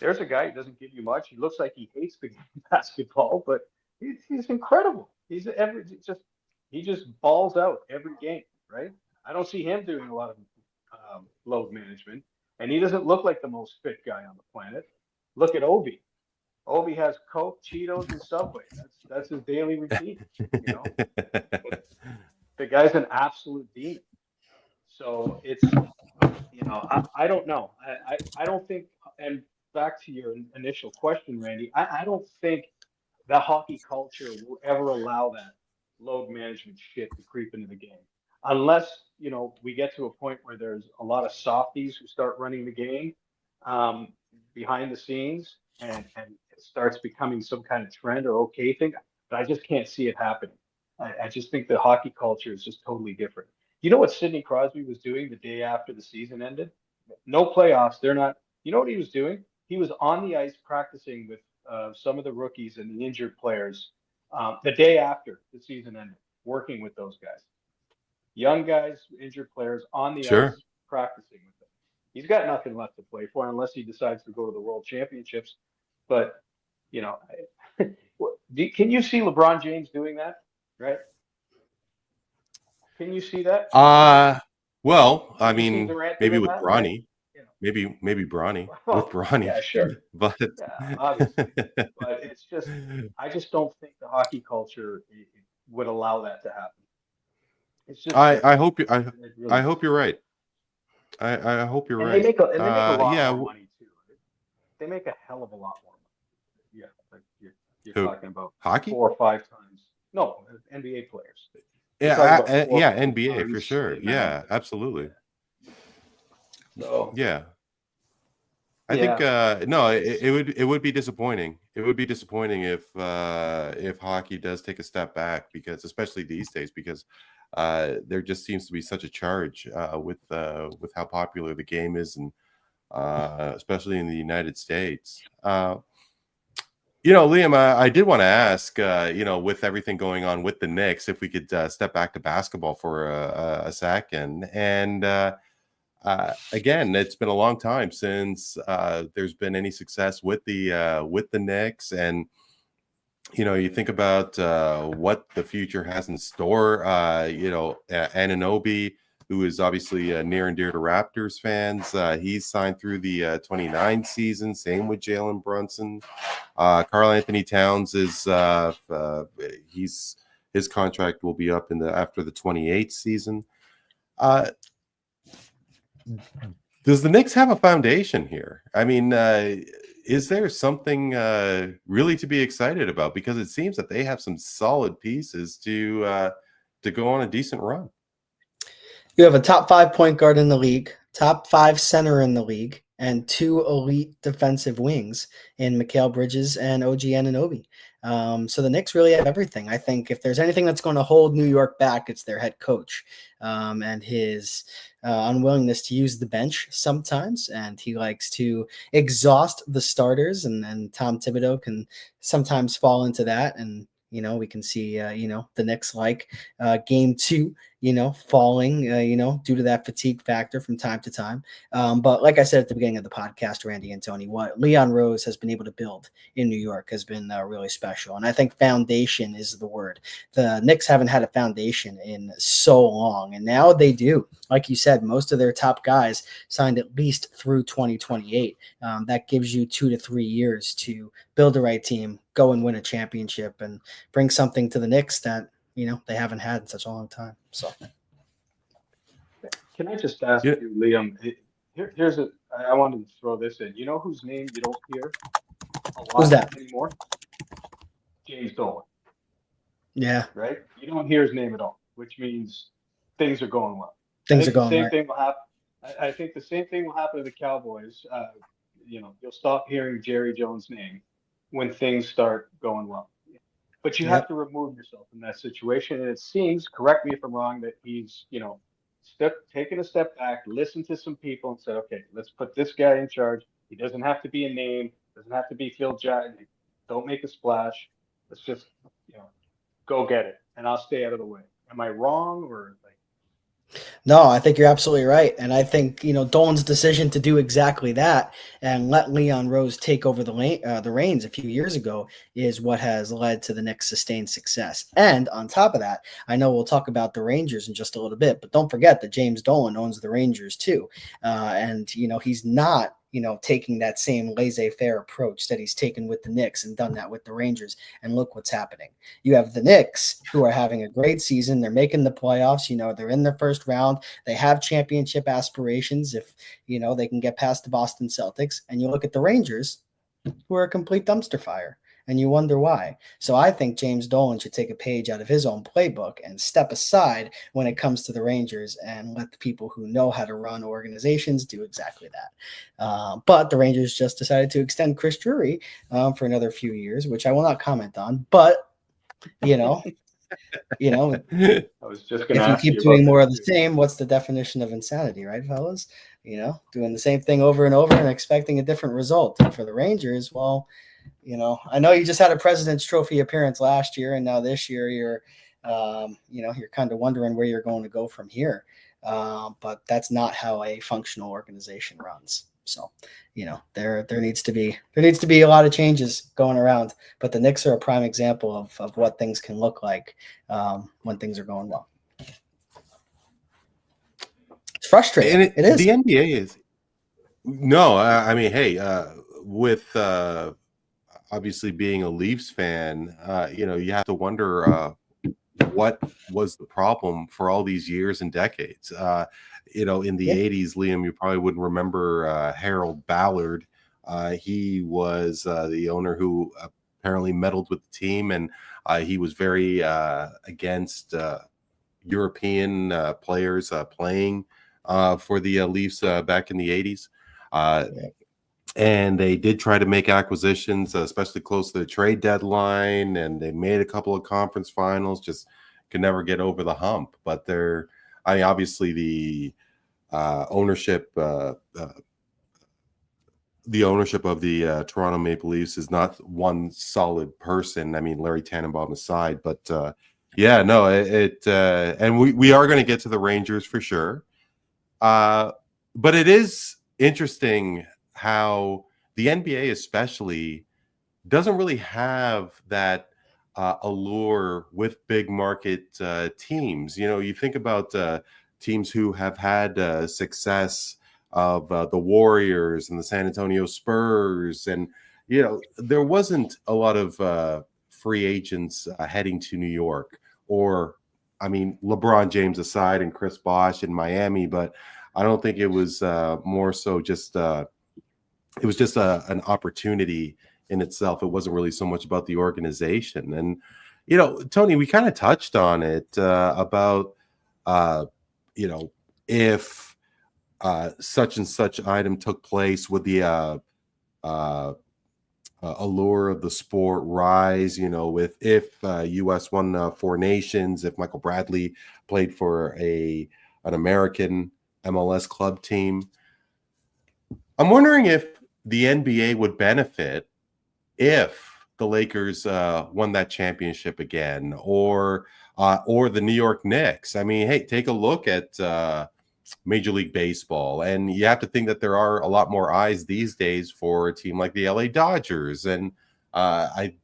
There's a guy who doesn't give you much. He looks like he hates the game of basketball, but he's incredible. He just balls out every game, right? I don't see him doing a lot of load management, and he doesn't look like the most fit guy on the planet. Look at Obi. Obi has Coke, Cheetos, and Subway. That's his daily routine. The guy's an absolute demon. So it's, I don't know. I don't think, and back to your initial question, Randy, I don't think the hockey culture will ever allow that load management shit to creep into the game. Unless, we get to a point where there's a lot of softies who start running the game behind the scenes and it starts becoming some kind of trend or okay thing. But I just can't see it happening. I just think the hockey culture is just totally different. You know what Sidney Crosby was doing the day after the season ended? No playoffs. They're not. You know what he was doing? He was on the ice practicing with some of the rookies and the injured players the day after the season ended, working with those guys. Young guys, injured players on the ice practicing with them. He's got nothing left to play for unless he decides to go to the World Championships. But, can you see LeBron James doing that? Right? Can you see that? Well, I mean, maybe with Bronny. Right? Maybe Bronny with Bronny. Yeah, sure. But obviously. But it's just, I just don't think the hockey culture would allow that to happen. It's just. I hope you're right. I hope you're right. They make a lot more money too. Right? They make a hell of a lot more money. Yeah, like you're talking about hockey 4 or 5 times. No, NBA players. Yeah, NBA for sure. Yeah, absolutely. So yeah, I think no, it would be disappointing. It would be disappointing if hockey does take a step back, because especially these days, because there just seems to be such a charge with how popular the game is, and especially in the United States. Liam, I did want to ask, with everything going on with the Knicks, if we could step back to basketball for a second. And again, it's been a long time since there's been any success with the Knicks, and you think about what the future has in store. Antoniou, who is obviously near and dear to Raptors fans, he's signed through the 29 season. Same with Jalen Brunson. Karl Anthony Towns is his contract will be up after the 28th season. Does the Knicks have a foundation here? I mean, is there something really to be excited about? Because it seems that they have some solid pieces to go on a decent run. You have a top 5 point guard in the league, top 5 center in the league, and 2 elite defensive wings in Mikal Bridges and OG Anunoby. So the Knicks really have everything. I think if there's anything that's going to hold New York back, it's their head coach and his unwillingness to use the bench sometimes. And he likes to exhaust the starters, and Tom Thibodeau can sometimes fall into that. And we can see, the Knicks game 2, falling, due to that fatigue factor from time to time. But like I said at the beginning of the podcast, Randy and Tony, what Leon Rose has been able to build in New York has been really special. And I think foundation is the word. The Knicks haven't had a foundation in so long, and now they do. Like you said, most of their top guys signed at least through 2028. That gives you 2 to 3 years to build the right team, go and win a championship, and bring something to the Knicks that they haven't had in such a long time. So, can I just ask you, Liam? I wanted to throw this in. You know whose name you don't hear a lot who's that anymore? James Dolan. Yeah. Right. You don't hear his name at all, which means things are going well. Things are going the same right. thing will happen. I think the same thing will happen to the Cowboys. You'll stop hearing Jerry Jones' name when things start going well. But you have to remove yourself from that situation. And it seems, correct me if I'm wrong, that he's, taken a step back, listened to some people and said, okay, let's put this guy in charge. He doesn't have to be a name, doesn't have to be Phil Jackson. Don't make a splash. Let's just, go get it. And I'll stay out of the way. Am I wrong or No, I think you're absolutely right. And I think, Dolan's decision to do exactly that and let Leon Rose take over the reins a few years ago is what has led to the Knicks' sustained success. And on top of that, I know we'll talk about the Rangers in just a little bit, but don't forget that James Dolan owns the Rangers too. And he's not taking that same laissez-faire approach that he's taken with the Knicks and done that with the Rangers. And look what's happening. You have the Knicks, who are having a great season. They're making the playoffs. They're in their first round. They have championship aspirations if, they can get past the Boston Celtics. And you look at the Rangers, who are a complete dumpster fire. And you wonder why. So I think James Dolan should take a page out of his own playbook and step aside when it comes to the Rangers and let the people who know how to run organizations do exactly that. But the Rangers just decided to extend Chris Drury for another few years, which I will not comment on. But, I was just going to if ask you you keep doing more of the too. same, what's the definition of insanity, right, fellas? Doing the same thing over and over and expecting a different result. And for the Rangers, well, I know you just had a President's Trophy appearance last year, and now this year you're kind of wondering where you're going to go from here. But that's not how a functional organization runs. So, there needs to be a lot of changes going around. But the Knicks are a prime example of what things can look like when things are going well. It's frustrating. And it is. The NBA is no. I mean, hey, with obviously being a Leafs fan, you have to wonder what was the problem for all these years and decades. In the 80s, Liam, you probably wouldn't remember Harold Ballard. He was the owner who apparently meddled with the team, and he was very against European players playing for the Leafs back in the 80s. And they did try to make acquisitions, especially close to the trade deadline, and they made a couple of conference finals, just could never get over the hump. But obviously the ownership of the Toronto Maple Leafs is not one solid person. I mean, Larry Tannenbaum aside, but and we are going to get to the Rangers for sure. But it is interesting how the NBA especially doesn't really have that allure with big market teams. You think about teams who have had success of the Warriors and the San Antonio Spurs, and there wasn't a lot of free agents heading to New York, or LeBron James aside and Chris Bosh in Miami, but I don't think it was more so just it was just an opportunity in itself. It wasn't really so much about the organization. And, Tony, we kind of touched on it about, if such and such item took place, would the allure of the sport rise, with if U.S. won 4 nations, if Michael Bradley played for an American MLS club team. I'm wondering if the NBA would benefit if the Lakers won that championship again, or the New York Knicks. I mean, hey, take a look at Major League Baseball, and you have to think that there are a lot more eyes these days for a team like the LA Dodgers. And I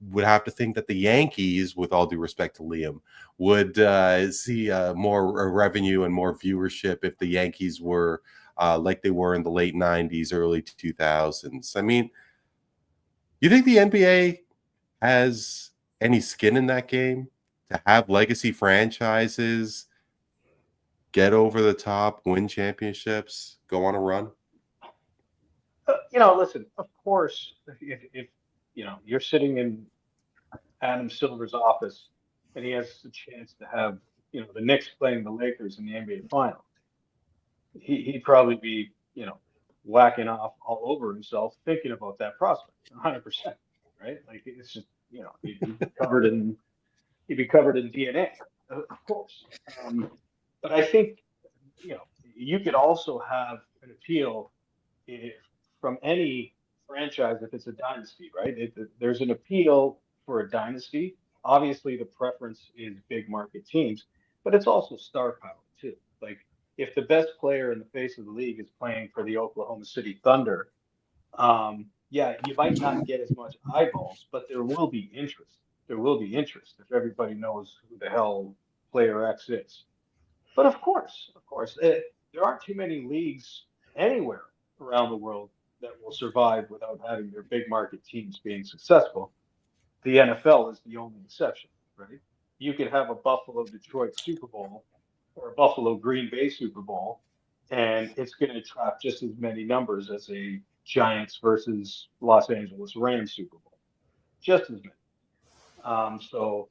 would have to think that the Yankees, with all due respect to Liam, would see more revenue and more viewership if the Yankees were like they were in the late 90s, early 2000s. I mean, you think the NBA has any skin in that game to have legacy franchises get over the top, win championships, go on a run? Listen, of course, if you're sitting in Adam Silver's office and he has the chance to have, the Knicks playing the Lakers in the NBA final, he'd probably be, whacking off all over himself thinking about that prospect, 100%, right? Like, it's just, he'd be covered in DNA, of course. But I think, you could also have an appeal from any franchise if it's a dynasty, right? There's an appeal for a dynasty. Obviously, the preference is big market teams, but it's also star power too. Like, if the best player in the face of the league is playing for the Oklahoma City Thunder, yeah, you might not get as much eyeballs, but there will be interest. There will be interest if everybody knows who the hell player X is. But of course, there aren't too many leagues anywhere around the world that will survive without having their big market teams being successful. The NFL is the only exception, right? You could have a Buffalo Detroit Super Bowl or a Buffalo Green Bay Super Bowl, and it's going to attract just as many numbers as a Giants versus Los Angeles Rams Super Bowl, just as many. So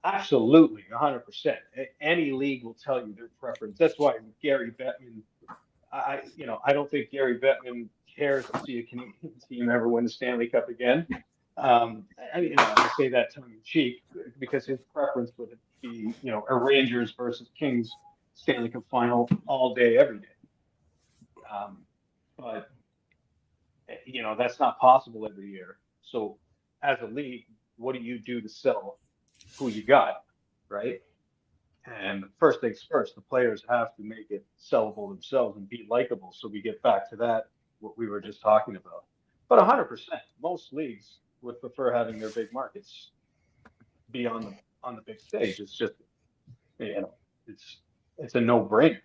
absolutely, 100%. Any league will tell you their preference. That's why Gary Bettman, I don't think Gary Bettman cares to see a Canadian team ever win the Stanley Cup again. I say that tongue in cheek because his preference would be, a Rangers versus Kings Stanley Cup final all day, every day. But that's not possible every year. So as a league, what do you do to sell who you got, right? And first things first, the players have to make it sellable themselves and be likable. So we get back to that, what we were just talking about. But 100%, most leagues would prefer having their big markets be on the big stage. It's just, it's a no-brainer.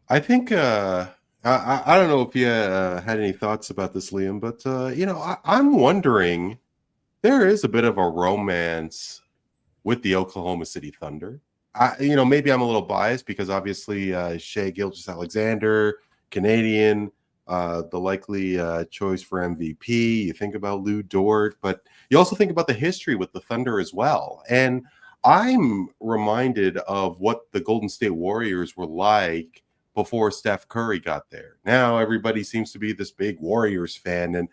I think I don't know if you had any thoughts about this, Liam, but I'm wondering, there is a bit of a romance with the Oklahoma City Thunder. Maybe I'm a little biased because obviously Shai Gilgeous-Alexander, Canadian, the likely choice for MVP. You think about Lou Dort, but you also think about the history with the Thunder as well. And I'm reminded of what the Golden State Warriors were like before Steph Curry got there. Now everybody seems to be this big Warriors fan, and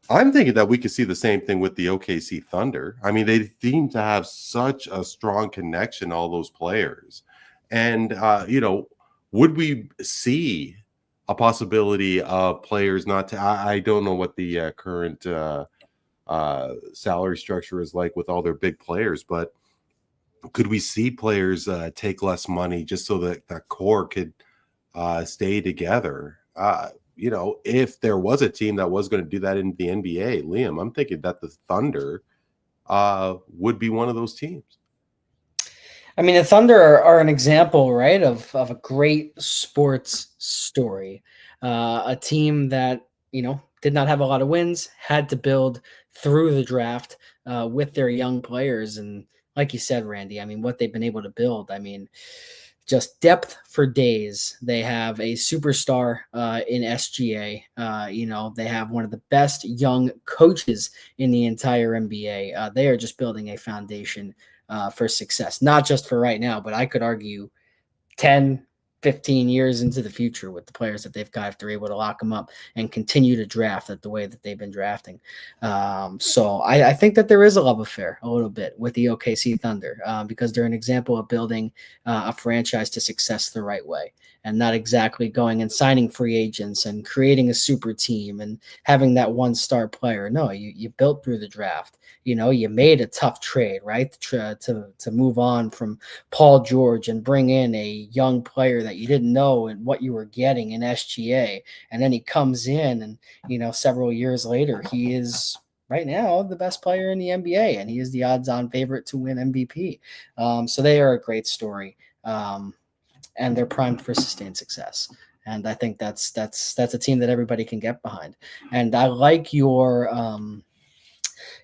I'm thinking that we could see the same thing with the OKC Thunder. I mean, they seem to have such a strong connection, all those players. And, would we see a possibility of players not to, I don't know what the current salary structure is like with all their big players, but could we see players take less money just so that that core could stay together? If there was a team that was going to do that in the NBA, Liam, I'm thinking that the Thunder would be one of those teams. I mean, the Thunder are an example, right, of a great sports story. A team that, did not have a lot of wins, had to build through the draft with their young players. And like you said, Randy, I mean, what they've been able to build. I mean, just depth for days. They have a superstar in SGA. They have one of the best young coaches in the entire NBA. They are just building a foundation for success, not just for right now, but I could argue 10, 15 years into the future with the players that they've got, if they're able to lock them up and continue to draft at the way that they've been drafting. So I think that there is a love affair a little bit with the OKC Thunder because they're an example of building a franchise to success the right way, and not exactly going and signing free agents and creating a super team and having that one star player. No, you built through the draft. You made a tough trade, right? To move on from Paul George and bring in a young player that you didn't know and what you were getting in SGA. And then he comes in and, several years later, he is right now the best player in the NBA, and he is the odds-on favorite to win MVP. So they are a great story, and they're primed for sustained success. And I think that's a team that everybody can get behind. And I like your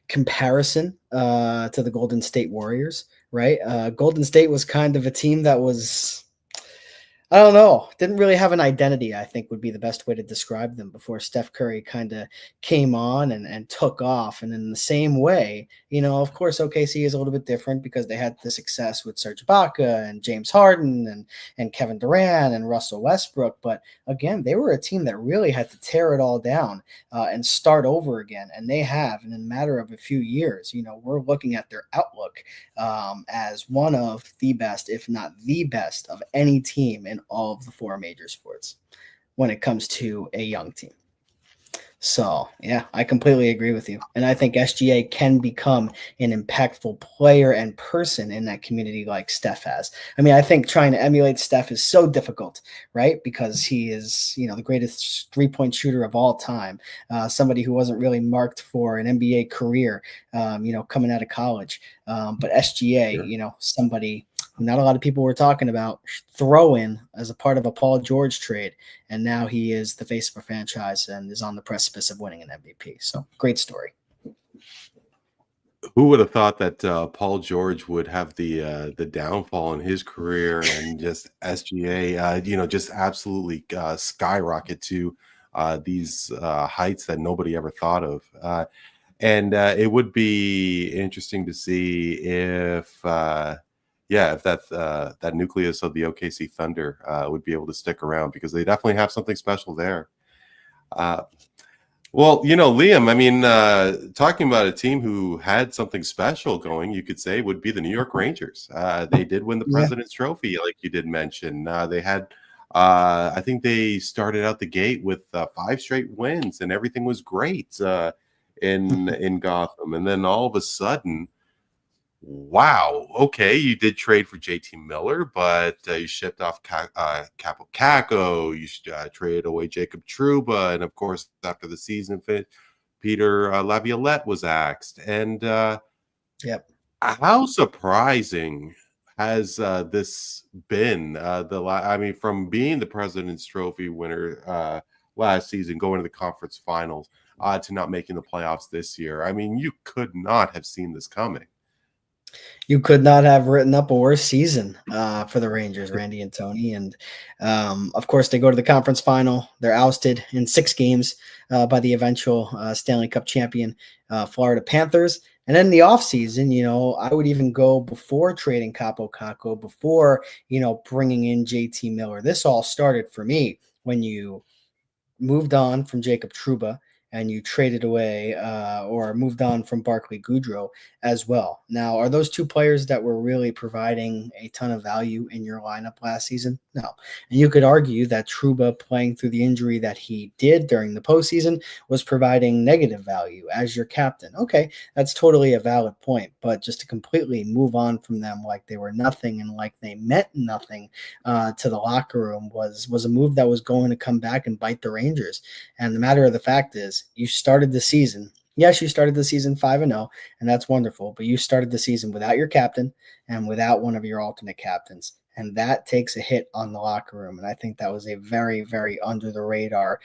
comparison to the Golden State Warriors, right? Golden State was kind of a team that was, I don't know, didn't really have an identity, I think would be the best way to describe them before Steph Curry kind of came on and took off. And in the same way, of course, OKC is a little bit different because they had the success with Serge Ibaka and James Harden and Kevin Durant and Russell Westbrook. But again, they were a team that really had to tear it all down and start over again. And they have, and in a matter of a few years, we're looking at their outlook as one of the best, if not the best, of any team in all of the four major sports when it comes to a young team. So, yeah, I completely agree with you. And I think SGA can become an impactful player and person in that community like Steph has. I mean, I think trying to emulate Steph is so difficult, right? Because he is, the greatest three-point shooter of all time, somebody who wasn't really marked for an NBA career, coming out of college. But SGA, somebody who not a lot of people were talking about, throw in as a part of a Paul George trade. And now he is the face of a franchise and is on the precipice of winning an MVP. So great story. Who would have thought that Paul George would have the downfall in his career, and just SGA, just absolutely skyrocket to these heights that nobody ever thought of. And it would be interesting to see if that nucleus of the OKC Thunder would be able to stick around, because they definitely have something special there. Well, Liam, I mean, talking about a team who had something special going, you could say, would be the New York Rangers. They did win the President's Trophy, like you did mention. They had, I think they started out the gate with 5 straight wins, and everything was great in Gotham. And then all of a sudden, wow, okay, you did trade for JT Miller, but you shipped off Capo Caco, you traded away Jacob Trouba, and of course, after the season finished, Peter Laviolette was axed. And how surprising has this been? From being the President's Trophy winner last season, going to the conference finals, to not making the playoffs this year. I mean, you could not have seen this coming. You could not have written up a worse season for the Rangers, Randy and Tony. And, of course, they go to the conference final. They're ousted in 6 games by the eventual Stanley Cup champion Florida Panthers. And then in the offseason, I would even go before trading Capo Caco, before, bringing in JT Miller. This all started for me when you moved on from Jacob Trouba and you traded away or moved on from Barclay Goodrow as well. Now, are those 2 players that were really providing a ton of value in your lineup last season? No. And you could argue that Trouba, playing through the injury that he did during the postseason, was providing negative value as your captain. Okay, that's totally a valid point. But just to completely move on from them like they were nothing and like they meant nothing to the locker room was a move that was going to come back and bite the Rangers. And the matter of the fact is, you started the season. Yes, you started the season 5-0, and that's wonderful. But you started the season without your captain and without one of your alternate captains. and that takes a hit on the locker room. And I think that was a very, very under the radar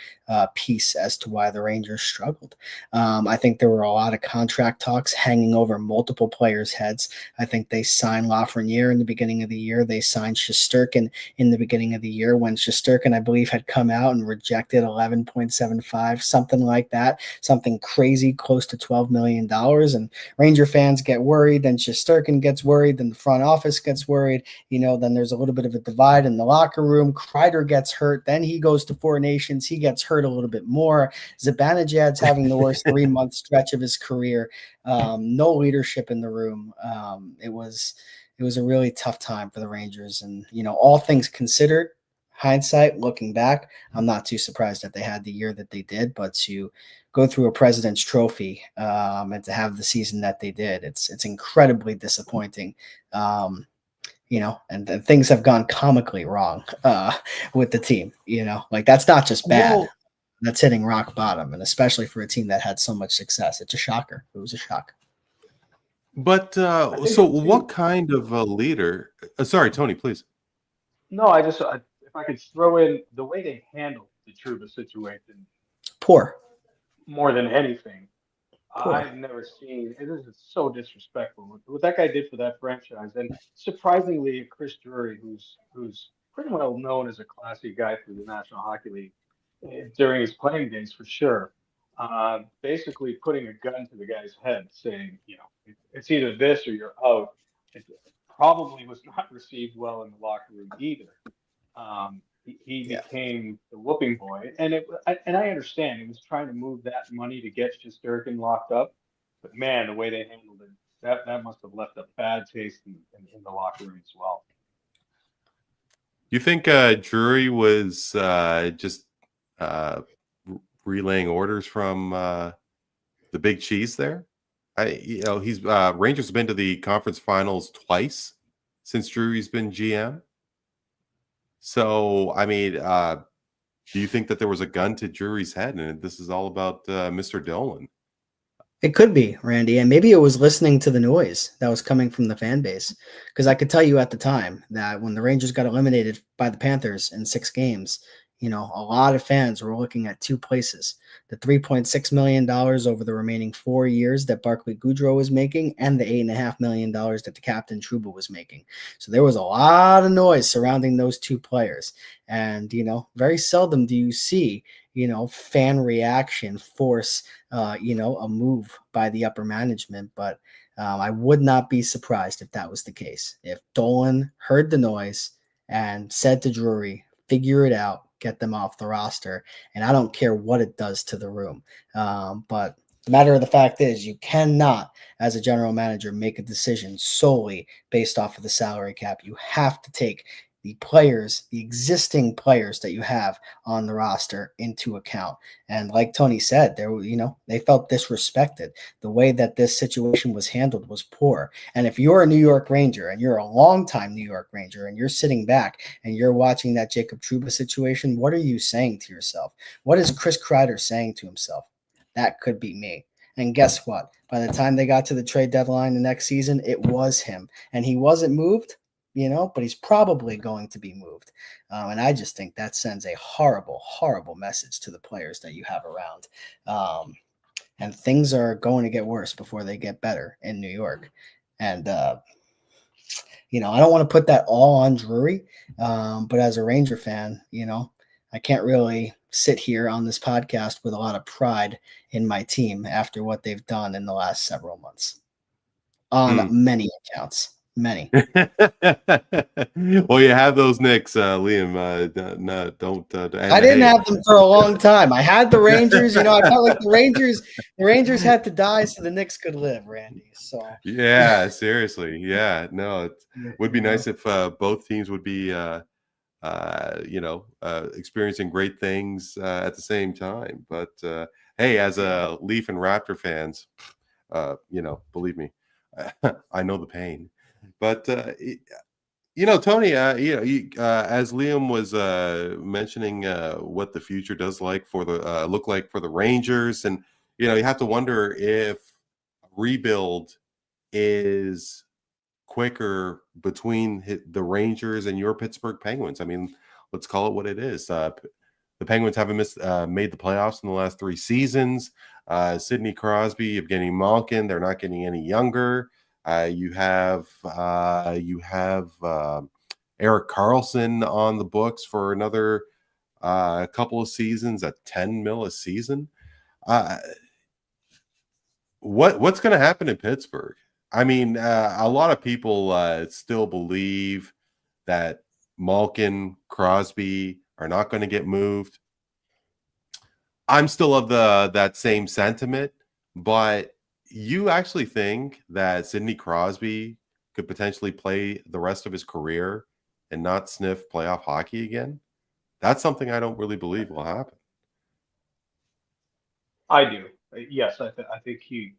piece as to why the Rangers struggled. I think there were a lot of contract talks hanging over multiple players' heads. I think they signed Lafreniere in the beginning of the year. They signed Shesterkin in the beginning of the year when Shesterkin, I believe, had come out and rejected 11.75, something like that, something crazy close to $12 million. And Ranger fans get worried, then Shesterkin gets worried, then the front office gets worried. Then there's a little bit of a divide in the locker room. Kreider gets hurt. Then he goes to Four Nations. He gets hurt a little bit more. Zibanejad's having the worst 3-month stretch of his career. No leadership in the room. It was a really tough time for the Rangers. And, all things considered, hindsight, looking back, I'm not too surprised that they had the year that they did, but to go through a President's Trophy and to have the season that they did, it's incredibly disappointing. And things have gone comically wrong with the team, that's not just bad. Well, that's hitting rock bottom, and especially for a team that had so much success. It's a shocker. It was a shock. but so what kind of a leader? Sorry, Tony, please. No, if I could throw in the way they handled the Trouba situation Poor. more than anything. Poor. I've never seen it. Is so disrespectful what that guy did for that franchise, and surprisingly, Chris Drury, who's pretty well known as a classy guy through the National Hockey League during his playing days for sure, basically putting a gun to the guy's head, saying, it's either this or you're out. It probably was not received well in the locker room either. He became the whooping boy, and I understand he was trying to move that money to get Shesterkin locked up, but man, the way they handled it, that must have left a bad taste in the locker room as well. You think Drury was just relaying orders from the big cheese there? He's Rangers have been to the conference finals twice since Drury's been GM. So, do you think that there was a gun to Drury's head and this is all about Mr. Dolan? It could be, Randy, and maybe it was listening to the noise that was coming from the fan base. Because I could tell you at the time that when the Rangers got eliminated by the Panthers in 6 games, a lot of fans were looking at 2 places: the $3.6 million over the remaining 4 years that Barclay Goodrow was making, and the $8.5 million that the captain Trouba was making. So there was a lot of noise surrounding those 2 players. And, very seldom do you see, fan reaction force, a move by the upper management. But I would not be surprised if that was the case. If Dolan heard the noise and said to Drury, figure it out, get them off the roster, and I don't care what it does to the room. But the matter of the fact is, you cannot, as a general manager, make a decision solely based off of the salary cap. You have to take the players, the existing players that you have on the roster into account. And like Tony said, they felt disrespected. The way that this situation was handled was poor. And if you're a New York Ranger and you're a longtime New York Ranger and you're sitting back and you're watching that Jacob Trouba situation, what are you saying to yourself? What is Chris Kreider saying to himself? That could be me. And guess what? By the time they got to the trade deadline the next season, it was him. And he wasn't moved, but he's probably going to be moved. And I just think that sends a horrible, horrible message to the players that you have around. And things are going to get worse before they get better in New York. And, I don't want to put that all on Drury, but as a Ranger fan, I can't really sit here on this podcast with a lot of pride in my team after what they've done in the last several months on many accounts. Many. Well, you have those Knicks, Liam. Don't. I didn't have them for a long time. I had the Rangers. I felt like the Rangers had to die so the Knicks could live, Randy. So yeah, seriously, yeah. No, it would be nice if both teams would be, experiencing great things at the same time. But hey, as a Leaf and Raptor fans, believe me, I know the pain. But Tony, as Liam was mentioning, what the future does look like for the Rangers, and you have to wonder if rebuild is quicker between the Rangers and your Pittsburgh Penguins. I mean, let's call it what it is. The Penguins haven't made the playoffs in the last 3 seasons. Sidney Crosby, Evgeny Malkin, they're not getting any younger. You have Erik Karlsson on the books for another couple of seasons at $10 million a season. What's going to happen in Pittsburgh? I mean, a lot of people still believe that Malkin, Crosby are not going to get moved. I'm still of that same sentiment, but you actually think that Sidney Crosby could potentially play the rest of his career and not sniff playoff hockey again? That's something I don't really believe will happen. I do. Yes, I think he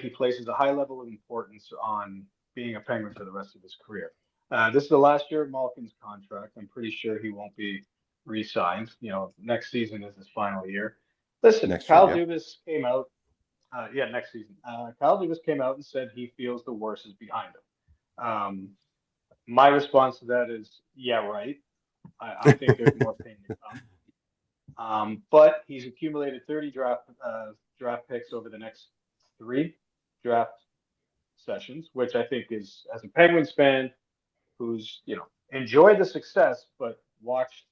places a high level of importance on being a Penguin for the rest of his career. This is the last year of Malkin's contract. I'm pretty sure he won't be re-signed. Next season is his final year. Listen, Kyle Dubas came out. Next season. Kyle Dubas came out and said he feels the worst is behind him. My response to that is, yeah, right. I think there's more pain to come. But he's accumulated 30 draft picks over the next 3 draft sessions, which I think is, as a Penguins fan who's enjoyed the success but watched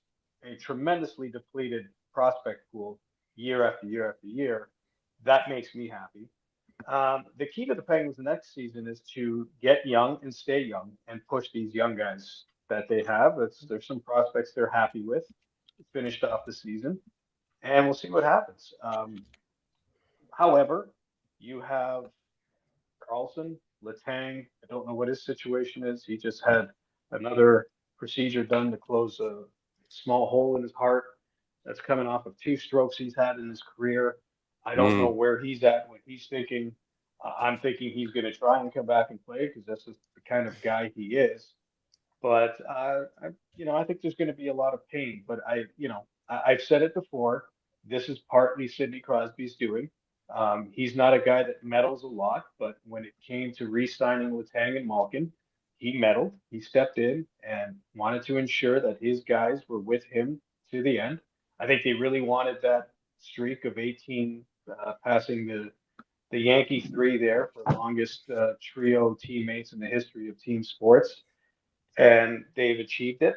a tremendously depleted prospect pool year after year after year, that makes me happy. The key to the Penguins next season is to get young and stay young and push these young guys that they have. There's some prospects they're happy with, finished off the season, and we'll see what happens. However, you have Karlsson, Letang. I don't know what his situation is. He just had another procedure done to close a small hole in his heart. That's coming off of 2 strokes he's had in his career. I don't know where he's at, what he's thinking. I'm thinking he's going to try and come back and play because that's just the kind of guy he is. But I think there's going to be a lot of pain. But I've said it before. This is partly Sidney Crosby's doing. He's not a guy that meddles a lot, but when it came to re-signing Letang and Malkin, he meddled. He stepped in and wanted to ensure that his guys were with him to the end. I think they really wanted that streak of 18 passing the Yankee 3 there for the longest trio teammates in the history of team sports, and they've achieved it.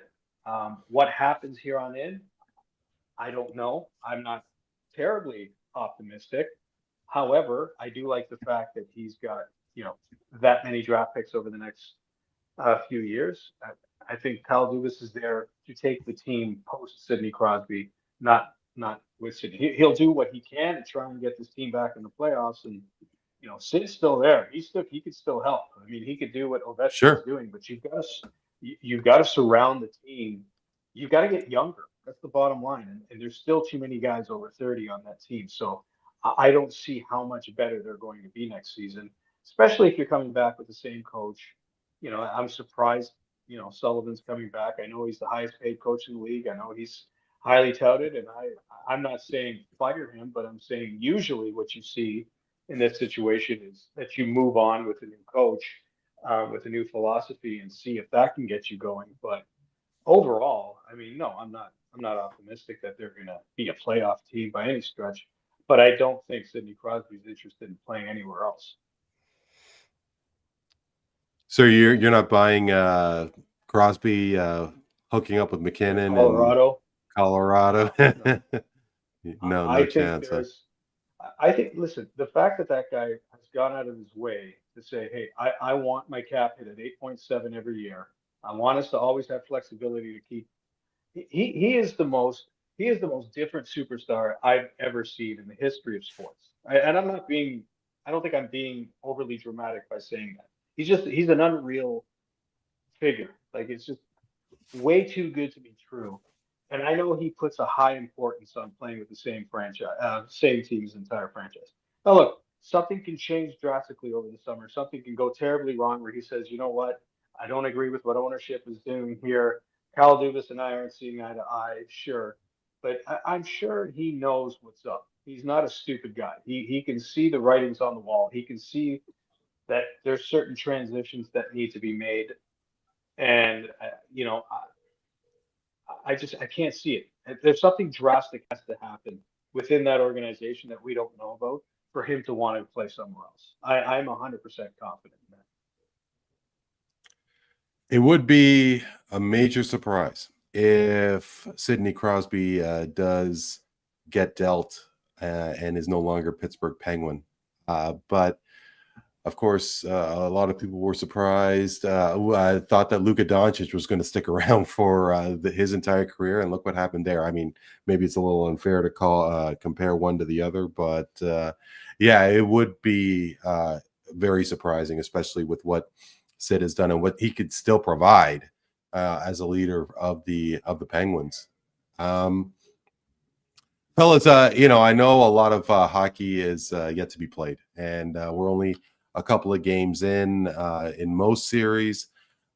What happens here on in, I don't know. I'm not terribly optimistic. However, I do like the fact that he's got, that many draft picks over the next few years. I think Kyle Dubas is there to take the team post Sidney Crosby, not with Sidney. He'll do what he can to try and get this team back in the playoffs. And Sid's still there. He could still help. I mean, he could do what Ovechkin is doing, but you've got to surround the team. You've got to get younger. That's the bottom line. And there's still too many guys over 30 on that team. So I don't see how much better they're going to be next season, especially if you're coming back with the same coach. I'm surprised, Sullivan's coming back. I know he's the highest paid coach in the league. I know he's highly touted, and I'm not saying fire him, but I'm saying usually what you see in this situation is that you move on with a new coach, with a new philosophy, and see if that can get you going. But overall, I mean, no, I'm not optimistic that they're going to be a playoff team by any stretch. But I don't think Sidney Crosby's interested in playing anywhere else. So you're not buying Crosby hooking up with McKinnon Colorado? Colorado? No chance. I think, listen, the fact that guy has gone out of his way to say, hey, I want my cap hit at 8.7 every year. I want us to always have flexibility to keep. He is the most different superstar I've ever seen in the history of sports. I don't think I'm being overly dramatic by saying that. He's an unreal figure. Like, it's just way too good to be true. And I know he puts a high importance on playing with the same same team's entire franchise. Now, look, something can change drastically over the summer. Something can go terribly wrong where he says, you know what? I don't agree with what ownership is doing here. Kyle Dubas and I aren't seeing eye to eye, sure. But I'm sure he knows what's up. He's not a stupid guy. He can see the writings on the wall. He can see that there's certain transitions that need to be made, and I can't see it. There's something drastic has to happen within that organization that we don't know about for him to want to play somewhere else. I'm 100% confident in that. It would be a major surprise if Sidney Crosby does get dealt and is no longer Pittsburgh Penguin. But of course, a lot of people were surprised. I thought that Luka Doncic was going to stick around for his entire career, and look what happened there. I mean, maybe it's a little unfair to compare one to the other, but yeah, it would be very surprising, especially with what Sid has done and what he could still provide as a leader of the Penguins. Fellas, I know a lot of hockey is yet to be played, and we're only a couple of games in most series.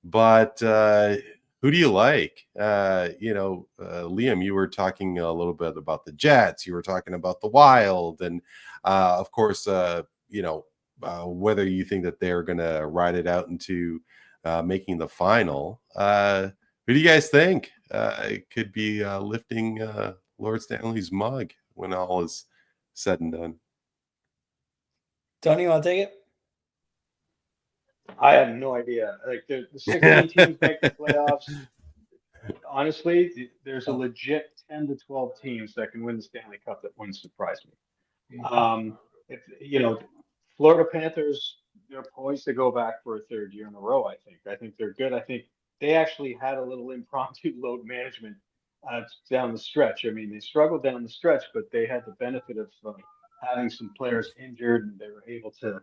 But who do you like? Liam, you were talking a little bit about the Jets. You were talking about the Wild, and of course, whether you think that they're going to ride it out into making the final. Who do you guys think could be lifting Lord Stanley's mug when all is said and done? Tony, you want to take it? I have no idea. Like the 16 teams make the playoffs. Honestly, there's a legit 10 to 12 teams that can win the Stanley Cup that wouldn't surprise me. Florida Panthers, they're poised to go back for a third year in a row. I think they're good. I think they actually had a little impromptu load management down the stretch. I mean, they struggled down the stretch, but they had the benefit of having some players injured, and they were able to,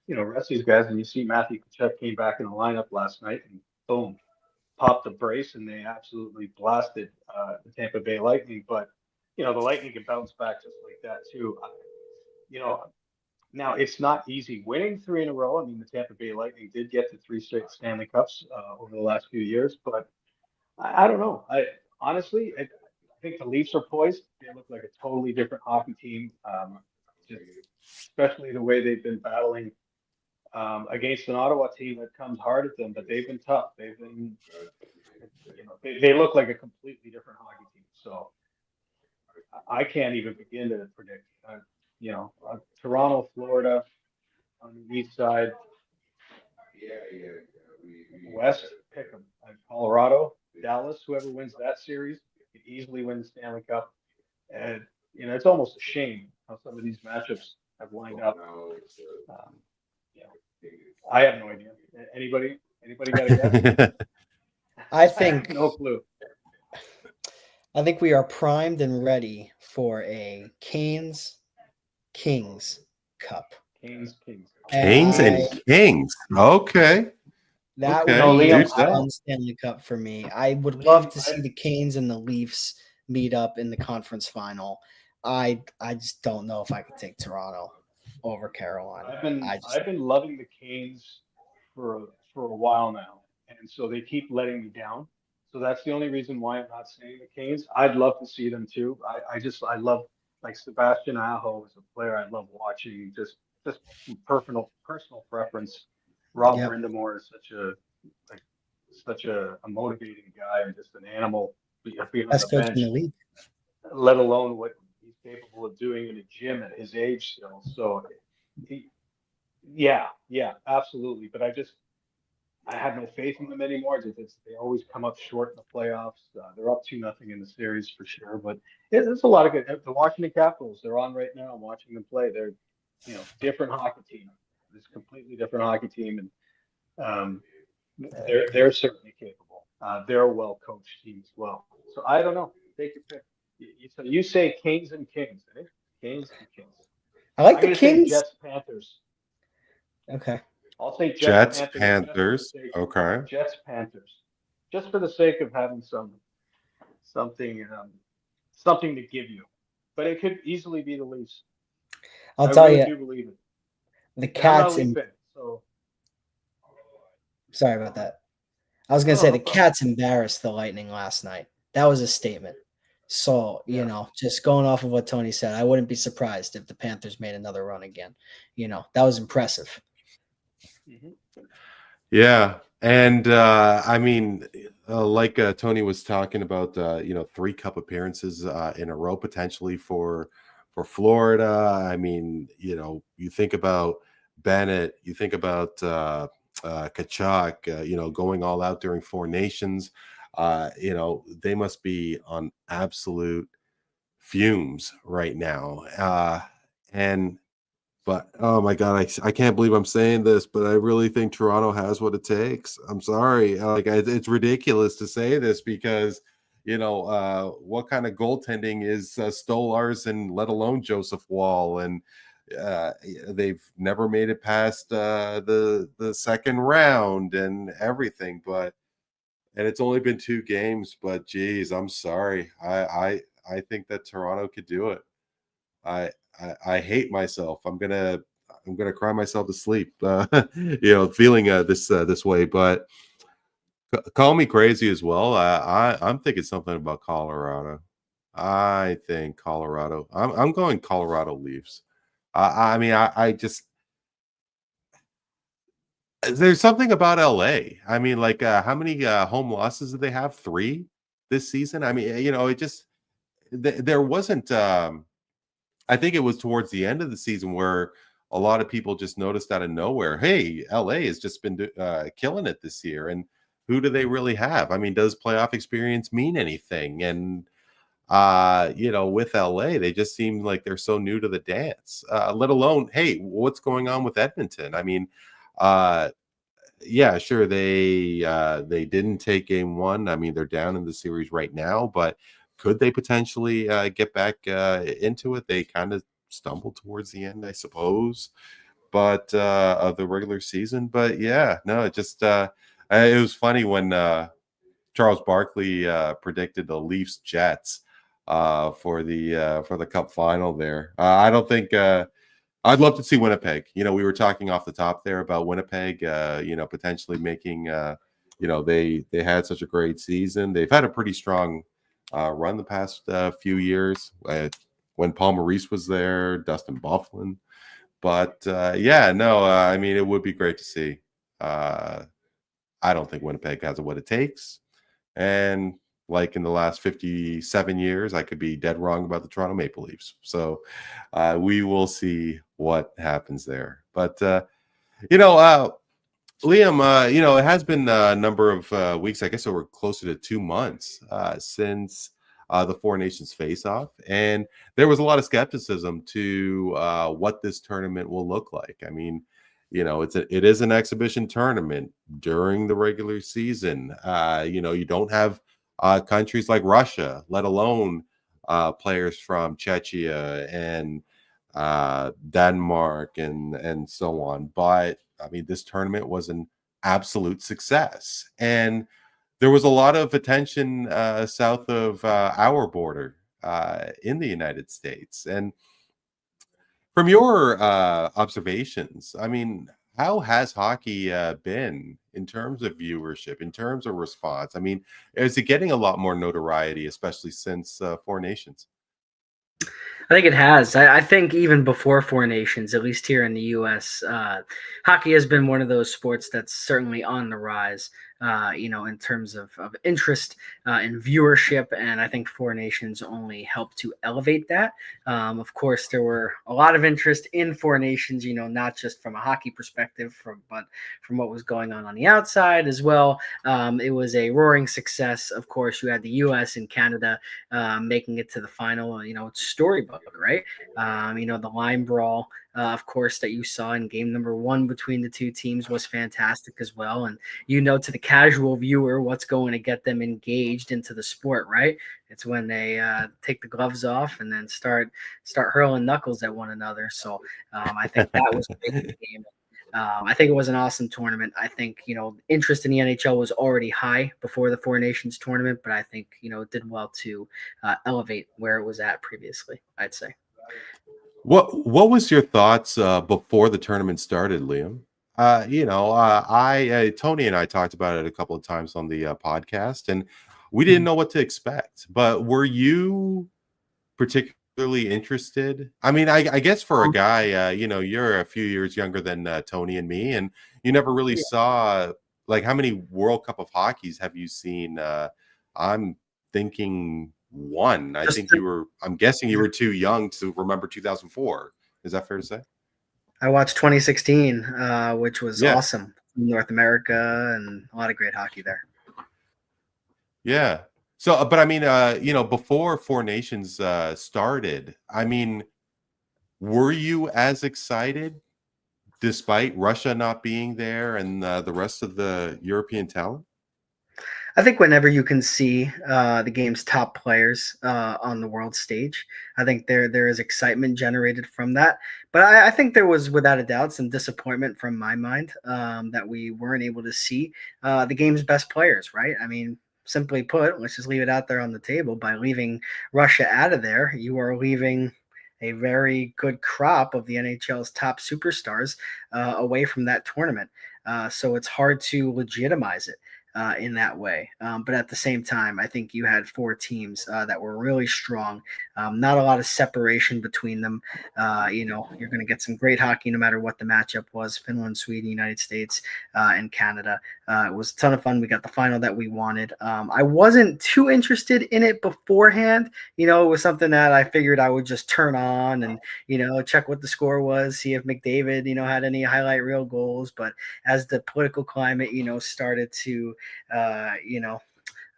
rest these guys. And you see Matthew Tkachuk came back in the lineup last night, and boom, popped the brace, and they absolutely blasted the Tampa Bay Lightning. But the Lightning can bounce back just like that too. Now it's not easy winning 3 in a row. I mean, the Tampa Bay Lightning did get to 3 straight Stanley Cups over the last few years, but I don't know. I think the Leafs are poised. They look like a totally different hockey team, especially the way they've been battling against an Ottawa team that comes hard at them, but they've been tough. They've been, they look like a completely different hockey team. So I can't even begin to predict. Toronto, Florida on the east side. West, pick them. Colorado, Dallas, whoever wins that series could easily win the Stanley Cup. And it's almost a shame how some of these matchups have lined up. I have no idea. Anybody got a guess? I think no clue. I think we are primed and ready for a Canes Kings Cup. Kings. Kings and Kings. Okay. That Okay. would be a Liam, fun Stanley Cup for me. I would love to see the Canes and the Leafs meet up in the conference final. I just don't know if I could take Toronto over Carolina. I've been loving the Canes for a while now, and so they keep letting me down. So that's the only reason why I'm not saying the Canes. I'd love to see them too. I love, like, Sebastian Aho is a player I love watching. Just personal preference. Rob Brindamore is such a motivating guy and just an animal behind Best the coach bench. in the league. Let alone what he's capable of doing in a gym at his age still. So, yeah, absolutely. But I have no faith in them anymore. They always come up short in the playoffs. They're up 2-0 in the series for sure. But it's a lot of good. The Washington Capitals, they're on right now. I'm watching them play. They're, different hockey team. It's a completely different hockey team, and they're certainly capable. They're a well-coached team as well. So I don't know. Take your pick. So you say Canes and Kings, eh? Canes and Kings. I like I'm the Kings. Jets Panthers. Okay. I'll say Jets Panthers. Okay. Jets Panthers. Just for the sake of having something to give you. But it could easily be the Leafs. I'll tell really you, do believe it. the Cats and so. Sorry about that. I was going to say the Cats embarrassed the Lightning last night. That was a statement. So, just going off of what Tony said, I wouldn't be surprised if the Panthers made another run again. That was impressive. Mhm. Yeah, and I mean, like Tony was talking about, 3 cup appearances in a row potentially for Florida. I mean, you think about Bennett, you think about Kachuk, going all out during Four Nations. They must be on absolute fumes right now. And but oh my god, I can't believe I'm saying this, but I really think Toronto has what it takes. I'm sorry, it's ridiculous to say this because what kind of goaltending is Stolars and let alone Joseph Wall, and they've never made it past the second round and everything. And it's only been 2 games, but geez, I'm sorry. I think that Toronto could do it. I I hate myself. I'm gonna cry myself to sleep. Feeling this way. But call me crazy as well. I'm thinking something about Colorado. I think Colorado. I'm going Colorado Leafs. I mean, I just there's something about LA. I mean, like how many home losses did they have? 3 this season. I mean, it just there wasn't. I think it was towards the end of the season where a lot of people just noticed out of nowhere, hey, LA has just been killing it this year. And who do they really have? I mean, does playoff experience mean anything? And with LA, they just seem like they're so new to the dance. Let alone, hey, what's going on with Edmonton? I mean, uh, yeah, sure. They didn't take game 1. I mean, they're down in the series right now, but could they potentially get back into it? They kind of stumbled towards the end, I suppose, but of the regular season. But yeah, no, it was funny when Charles Barkley predicted the Leafs Jets for the Cup final there. I don't think. I'd love to see Winnipeg. We were talking off the top there about Winnipeg, potentially making, they had such a great season. They've had a pretty strong run the past few years when Paul Maurice was there, Dustin Byfuglien. But yeah, no, I mean, it would be great to see. I don't think Winnipeg has what it takes. And like in the last 57 years, I could be dead wrong about the Toronto Maple Leafs. So we will see what happens there. But, Liam, it has been a number of weeks, I guess over closer to 2 months since the Four Nations Faceoff. And there was a lot of skepticism to what this tournament will look like. I mean, it is an exhibition tournament during the regular season. You don't have countries like Russia, let alone players from Czechia and Denmark and so on. But I mean, this tournament was an absolute success, and there was a lot of attention south of our border in the United States. And from your observations, I mean, how has hockey been in terms of viewership, in terms of response? I mean, is it getting a lot more notoriety, especially since Four Nations? I think it has. I think even before Four Nations, at least here in the U.S., hockey has been one of those sports that's certainly on the rise, in terms of interest and viewership. And I think Four Nations only helped to elevate that. Of course, there were a lot of interest in Four Nations, not just from a hockey perspective, but from what was going on the outside as well. It was a roaring success. Of course, you had the U.S. and Canada making it to the final. It's storybook, right? The line brawl, of course, that you saw in game number 1 between the two teams was fantastic as well. And to the casual viewer, what's going to get them engaged into the sport, right? It's when they take the gloves off and then start hurling knuckles at one another. So I think that was a big game. I think it was an awesome tournament. I think, interest in the NHL was already high before the Four Nations tournament, but I think, it did well to elevate where it was at previously, I'd say. What was your thoughts before the tournament started, Liam? Tony and I talked about it a couple of times on the podcast, and we didn't know what to expect. But were you particularly Really interested? I mean, I guess for a guy, you're a few years younger than Tony and me, and you never really saw like how many World Cup of Hockeys have you seen? I'm thinking one. I Just think I'm guessing you were too young to remember 2004. Is that fair to say? I watched 2016, which was Yeah, awesome. North America and a lot of great hockey there. yeah. So, but I mean, before Four Nations started, I mean, were you as excited despite Russia not being there and the rest of the European talent? I think whenever you can see the game's top players on the world stage, I think there is excitement generated from that. But I think there was, without a doubt, some disappointment from my mind that we weren't able to see the game's best players. Right? I mean, simply put, let's just leave it out there on the table. By leaving Russia out of there, you are leaving a very good crop of the NHL's top superstars away from that tournament. So it's hard to legitimize it in that way. But at the same time, I think you had four teams that were really strong. Not a lot of separation between them. You're going to get some great hockey no matter what the matchup was. Finland, Sweden, United States, and Canada. It was a ton of fun. We got the final that we wanted. I wasn't too interested in it beforehand. It was something that I figured I would just turn on and, check what the score was, see if McDavid, had any highlight reel goals. But as the political climate, started to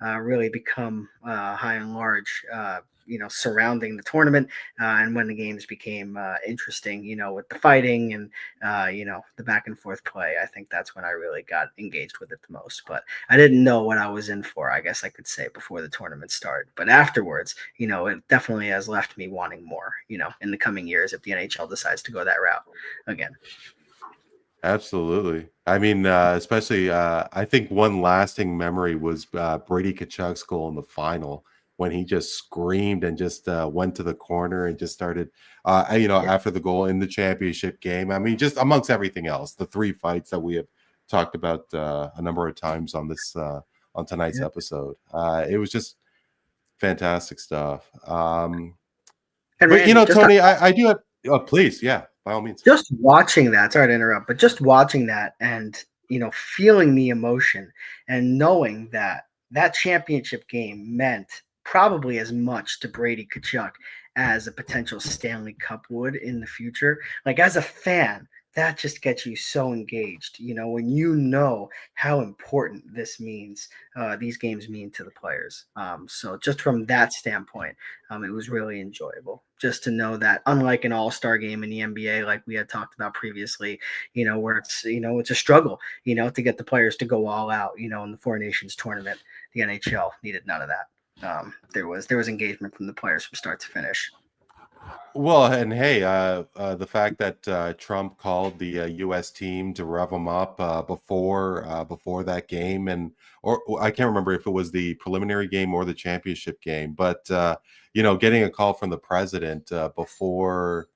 really become high and large, surrounding the tournament, and when the games became interesting, with the fighting and, the back and forth play, I think that's when I really got engaged with it the most. But I didn't know what I was in for, I guess I could say, before the tournament started. But afterwards, it definitely has left me wanting more, in the coming years if the NHL decides to go that route again. Absolutely. I mean, especially, I think one lasting memory was Brady Tkachuk's goal in the final when he just screamed and just went to the corner and just started, after the goal in the championship game. I mean, just amongst everything else, the three fights that we have talked about a number of times on this on tonight's episode. It was just fantastic stuff. And But Randy, Tony, I do have. Oh, please, yeah, by all means. just watching that, sorry to interrupt, but just watching that and, feeling the emotion and knowing that that championship game meant probably as much to Brady Tkachuk as a potential Stanley Cup would in the future. Like, as a fan, that just gets you so engaged, when you know how important these games mean to the players. So just from that standpoint, it was really enjoyable just to know that, unlike an all-star game in the NBA, like we had talked about previously, where it's a struggle, to get the players to go all out, in the Four Nations tournament. The NHL needed none of that. There was engagement from the players from start to finish. Well, and hey, the fact that Trump called the U.S. team to rev them up before that game, or I can't remember if it was the preliminary game or the championship game, but getting a call from the president before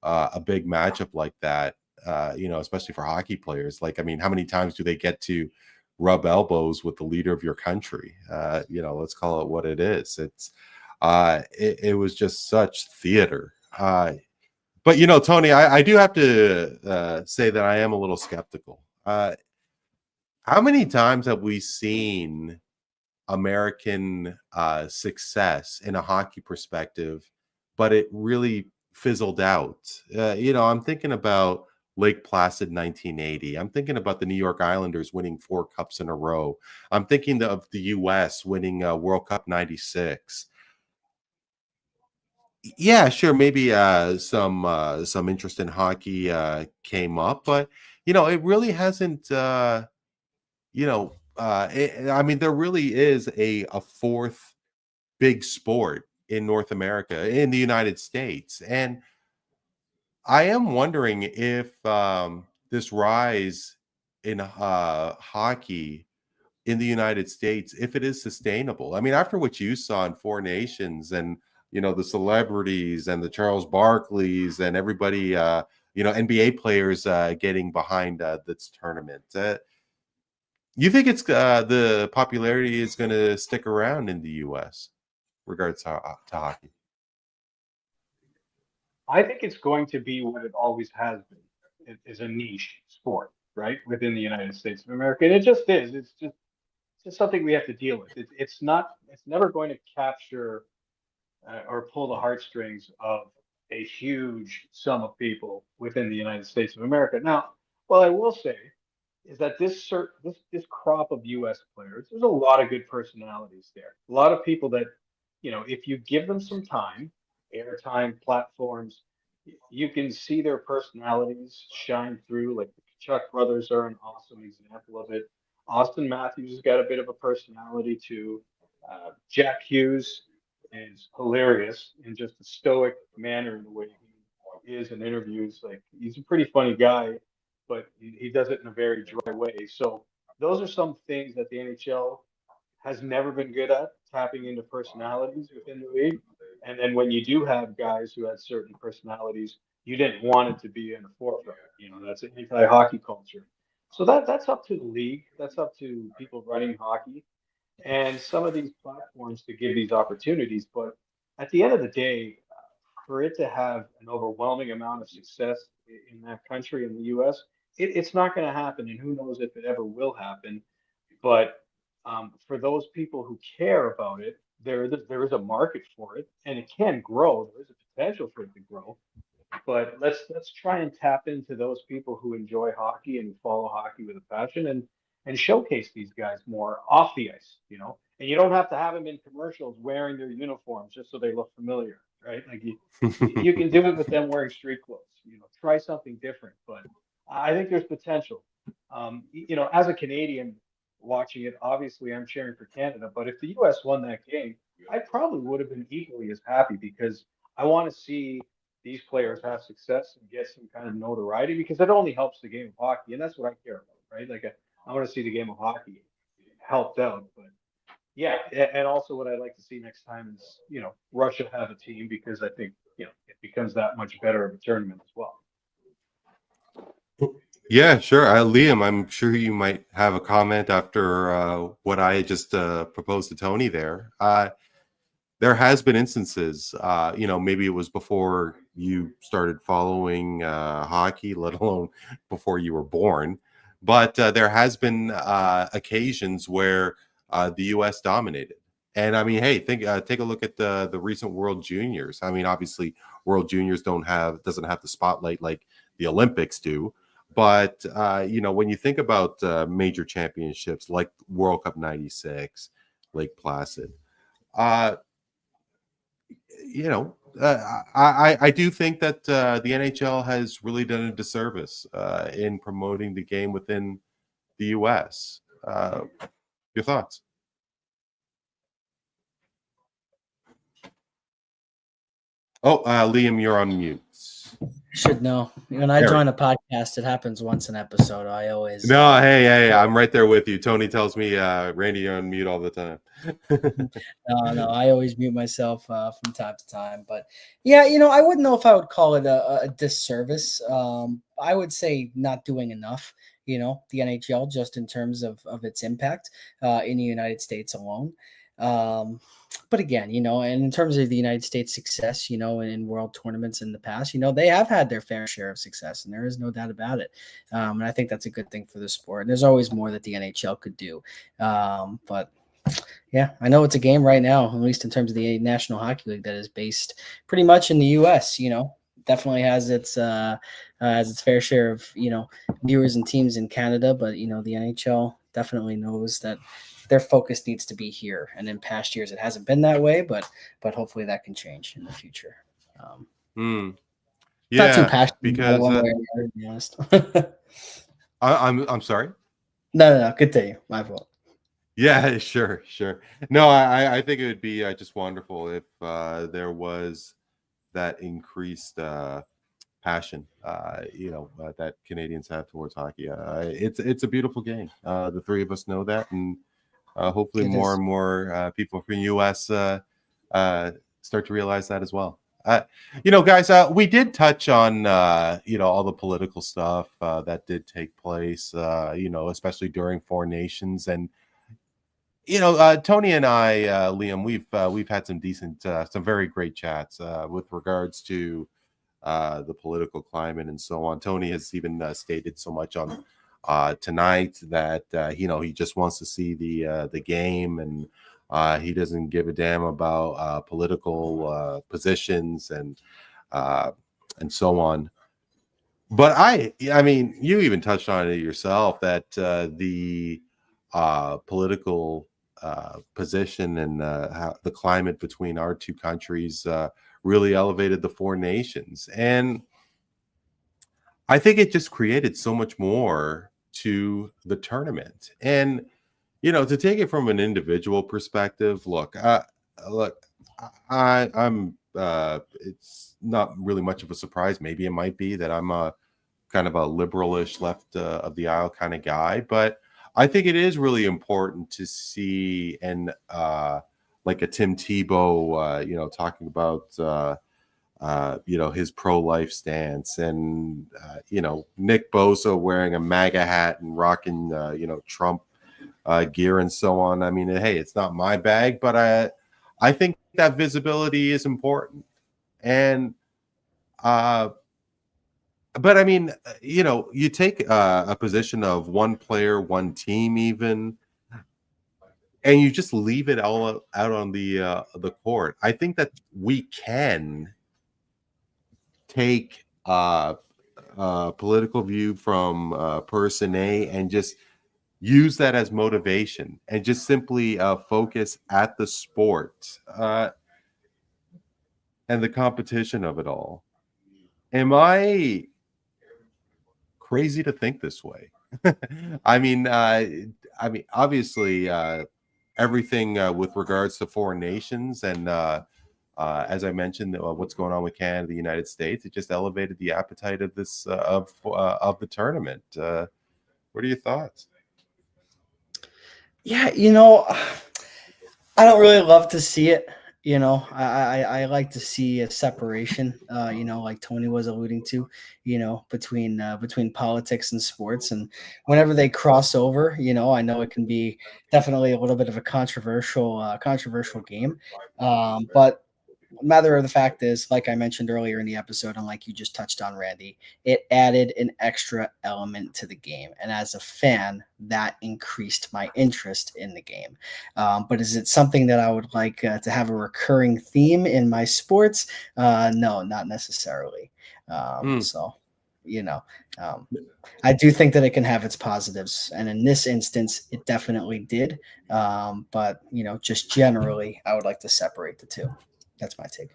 a big matchup like that, especially for hockey players. Like, I mean, how many times do they get to rub elbows with the leader of your country? Let's call it what it is. It was just such theater. But Tony, I do have to say that I am a little skeptical. How many times have we seen American success in a hockey perspective, but it really fizzled out? I'm thinking about Lake Placid 1980. I'm thinking about the New York Islanders winning 4 cups in a row. I'm thinking of the U.S. winning World Cup 96. Yeah, sure. Maybe some interest in hockey came up, but it really hasn't. I mean, there really is a fourth big sport in North America, in the United States, and I am wondering if this rise in hockey in the United States, if it is sustainable. I mean, after what you saw in Four Nations and the celebrities and the Charles Barkleys and everybody, NBA players getting behind this tournament. You think it's the popularity is going to stick around in the U.S. regards to hockey? I think it's going to be what it always has been. It is a niche sport, right, within the United States of America, and it just is. It's just something we have to deal with. It's not. It's never going to capture or pull the heartstrings of a huge sum of people within the United States of America. Now, what I will say is that this crop of U.S. players, there's a lot of good personalities there. A lot of people that, if you give them some time, airtime, platforms, you can see their personalities shine through. Like the Chuck brothers are an awesome example of it. Austin Matthews has got a bit of a personality too. Jack Hughes is hilarious in just a stoic manner in the way he is in interviews. Like he's a pretty funny guy, but he does it in a very dry way. So those are some things that the NHL has never been good at, tapping into personalities within the league. And then when you do have guys who had certain personalities, you didn't want it to be in the forefront. That's an anti-hockey culture. So that's up to the league. That's up to people running hockey and some of these platforms to give these opportunities. But at the end of the day, for it to have an overwhelming amount of success in that country, in the US, it's not going to happen. And who knows if it ever will happen. But for those people who care about it, there is a market for it, and it can grow. There is a potential for it to grow. But let's try and tap into those people who enjoy hockey and follow hockey with a passion, and showcase these guys more off the ice. And you don't have to have them in commercials wearing their uniforms just so they look familiar, right? Like you can do it with them wearing street clothes. Try something different. But I think there's potential. As a Canadian watching it, obviously I'm cheering for Canada. But if the U.S. won that game, I probably would have been equally as happy because I want to see these players have success and get some kind of notoriety because it only helps the game of hockey, and that's what I care about, right? Like I want to see the game of hockey helped out, but yeah, and also what I'd like to see next time is Russia have a team because I think it becomes that much better of a tournament as well. Yeah, sure. Liam, I'm sure you might have a comment after what I just proposed to Tony there. There has been instances, maybe it was before you started following hockey, let alone before you were born, but there has been occasions where the U.S. dominated. And I mean, hey, take a look at the recent World Juniors. I mean, obviously, World Juniors doesn't have the spotlight like the Olympics do. But when you think about major championships like World Cup '96, Lake Placid, I do think that the NHL has really done a disservice in promoting the game within the U.S. Your thoughts? Oh, Liam, you're on mute. Should know. When I join a podcast, it happens once an episode. I always No, hey, I'm right there with you. Tony tells me, Randy, you're on mute all the time. No, I always mute myself from time to time. But yeah, I wouldn't know if I would call it a disservice. I would say not doing enough. The NHL just in terms of its impact in the United States alone. But again, and in terms of the United States success, in world tournaments in the past, they have had their fair share of success, and there is no doubt about it. And I think that's a good thing for the sport. And there's always more that the NHL could do. But yeah, I know it's a game right now, at least in terms of the National Hockey League, that is based pretty much in the U.S. Definitely has its fair share of viewers and teams in Canada, but the NHL definitely knows that their focus needs to be here. And in past years, it hasn't been that way, but hopefully that can change in the future. Yeah, not too passionate because one way or the other, to be honest. I'm sorry. No, continue. My fault. Yeah, sure. No, I think it would be just wonderful if there was that increased passion, that Canadians have towards hockey. It's a beautiful game. The three of us know that, and hopefully more and more people from the U.S. Start to realize that as well. Guys, we did touch on all the political stuff that did take place, especially during Four Nations. And Tony and I, Liam, we've had some decent, some very great chats with regards to the political climate and so on. Tony has even stated so much on tonight that he just wants to see the game, and he doesn't give a damn about political positions and so on. But I mean, you even touched on it yourself that the political position and how the climate between our two countries really elevated the four nations. And I think it just created so much more to the tournament. And, to take it from an individual perspective, look, I'm it's not really much of a surprise. Maybe it might be that I'm a kind of a liberalish left of the aisle kind of guy, but I think it is really important to see and like a Tim Tebow, talking about his pro-life stance, and Nick Bosa wearing a MAGA hat and rocking Trump gear and so on. I mean, hey, it's not my bag, but I think that visibility is important. And but I mean, you take a position of one player, one team, even, and you just leave it all out on the court. I think that we can take political view from person A and just use that as motivation and just simply focus at the sport and the competition of it all. Am I crazy to think this way? I mean, obviously, everything with regards to foreign nations and as I mentioned, what's going on with Canada, the United States, it just elevated the appetite of this of the tournament. What are your thoughts? Yeah, I don't really love to see it. I like to see a separation, like Tony was alluding to, between politics and sports. And whenever they cross over, I know it can be definitely a little bit of a controversial game. But matter of the fact is, like I mentioned earlier in the episode, and like you just touched on, Randy, it added an extra element to the game. And as a fan, that increased my interest in the game. But is it something that I would like to have a recurring theme in my sports? No, not necessarily. So, I do think that it can have its positives. And in this instance, it definitely did. But, just generally, I would like to separate the two. That's my take.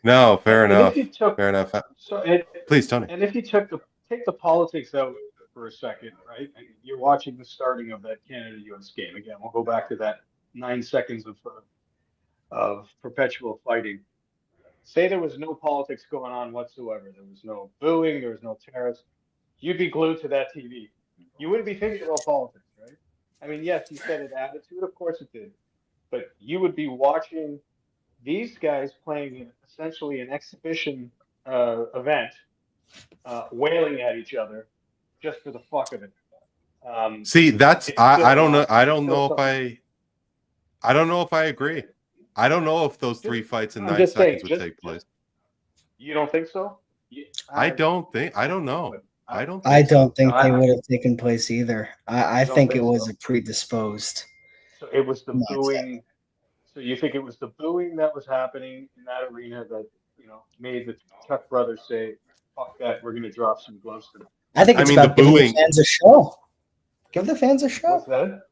No, fair And enough. if you took, Fair enough. so Please, Tony. and if you take the politics out for a second, right? And you're watching the starting of that Canada-US game again. We'll go back to that 9 seconds of perpetual fighting. Say there was no politics going on whatsoever. There was no booing. There was no tariffs. You'd be glued to that TV. You wouldn't be thinking about politics, right? I mean, yes, you said it added to it. Of course it did. But you would be watching these guys playing essentially an exhibition event, wailing at each other just for the fuck of it. See, that's I don't know. I don't know if I agree. I don't know if those three fights in 9 seconds would take place. You don't think so? I don't know. I don't think they would have taken place either. I think it was a predisposed. So it was the booing. So you think it was the booing that was happening in that arena that made the Chuck brothers say, "Fuck that, we're going to drop some gloves to them." I think it's about giving the fans a show. Give the fans a show. What's that?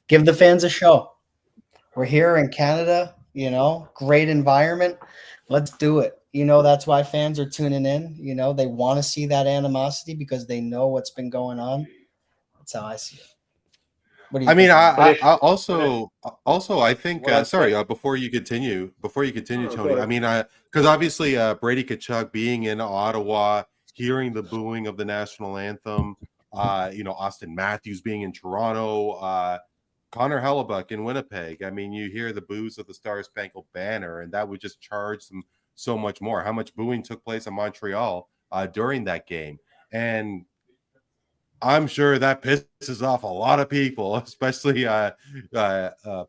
Give the fans a show. We're here in Canada, great environment. Let's do it. That's why fans are tuning in. They want to see that animosity because they know what's been going on. That's how I see it. What do you think? I also I think before you continue, Tony. I mean, because obviously Brady Tkachuk being in Ottawa, hearing the booing of the national anthem, Austin Matthews being in Toronto, Connor Hellebuck in Winnipeg. I mean, you hear the boos of the Star Spangled Banner, and that would just charge them so much more. How much booing took place in Montreal during that game, and I'm sure that pisses off a lot of people, especially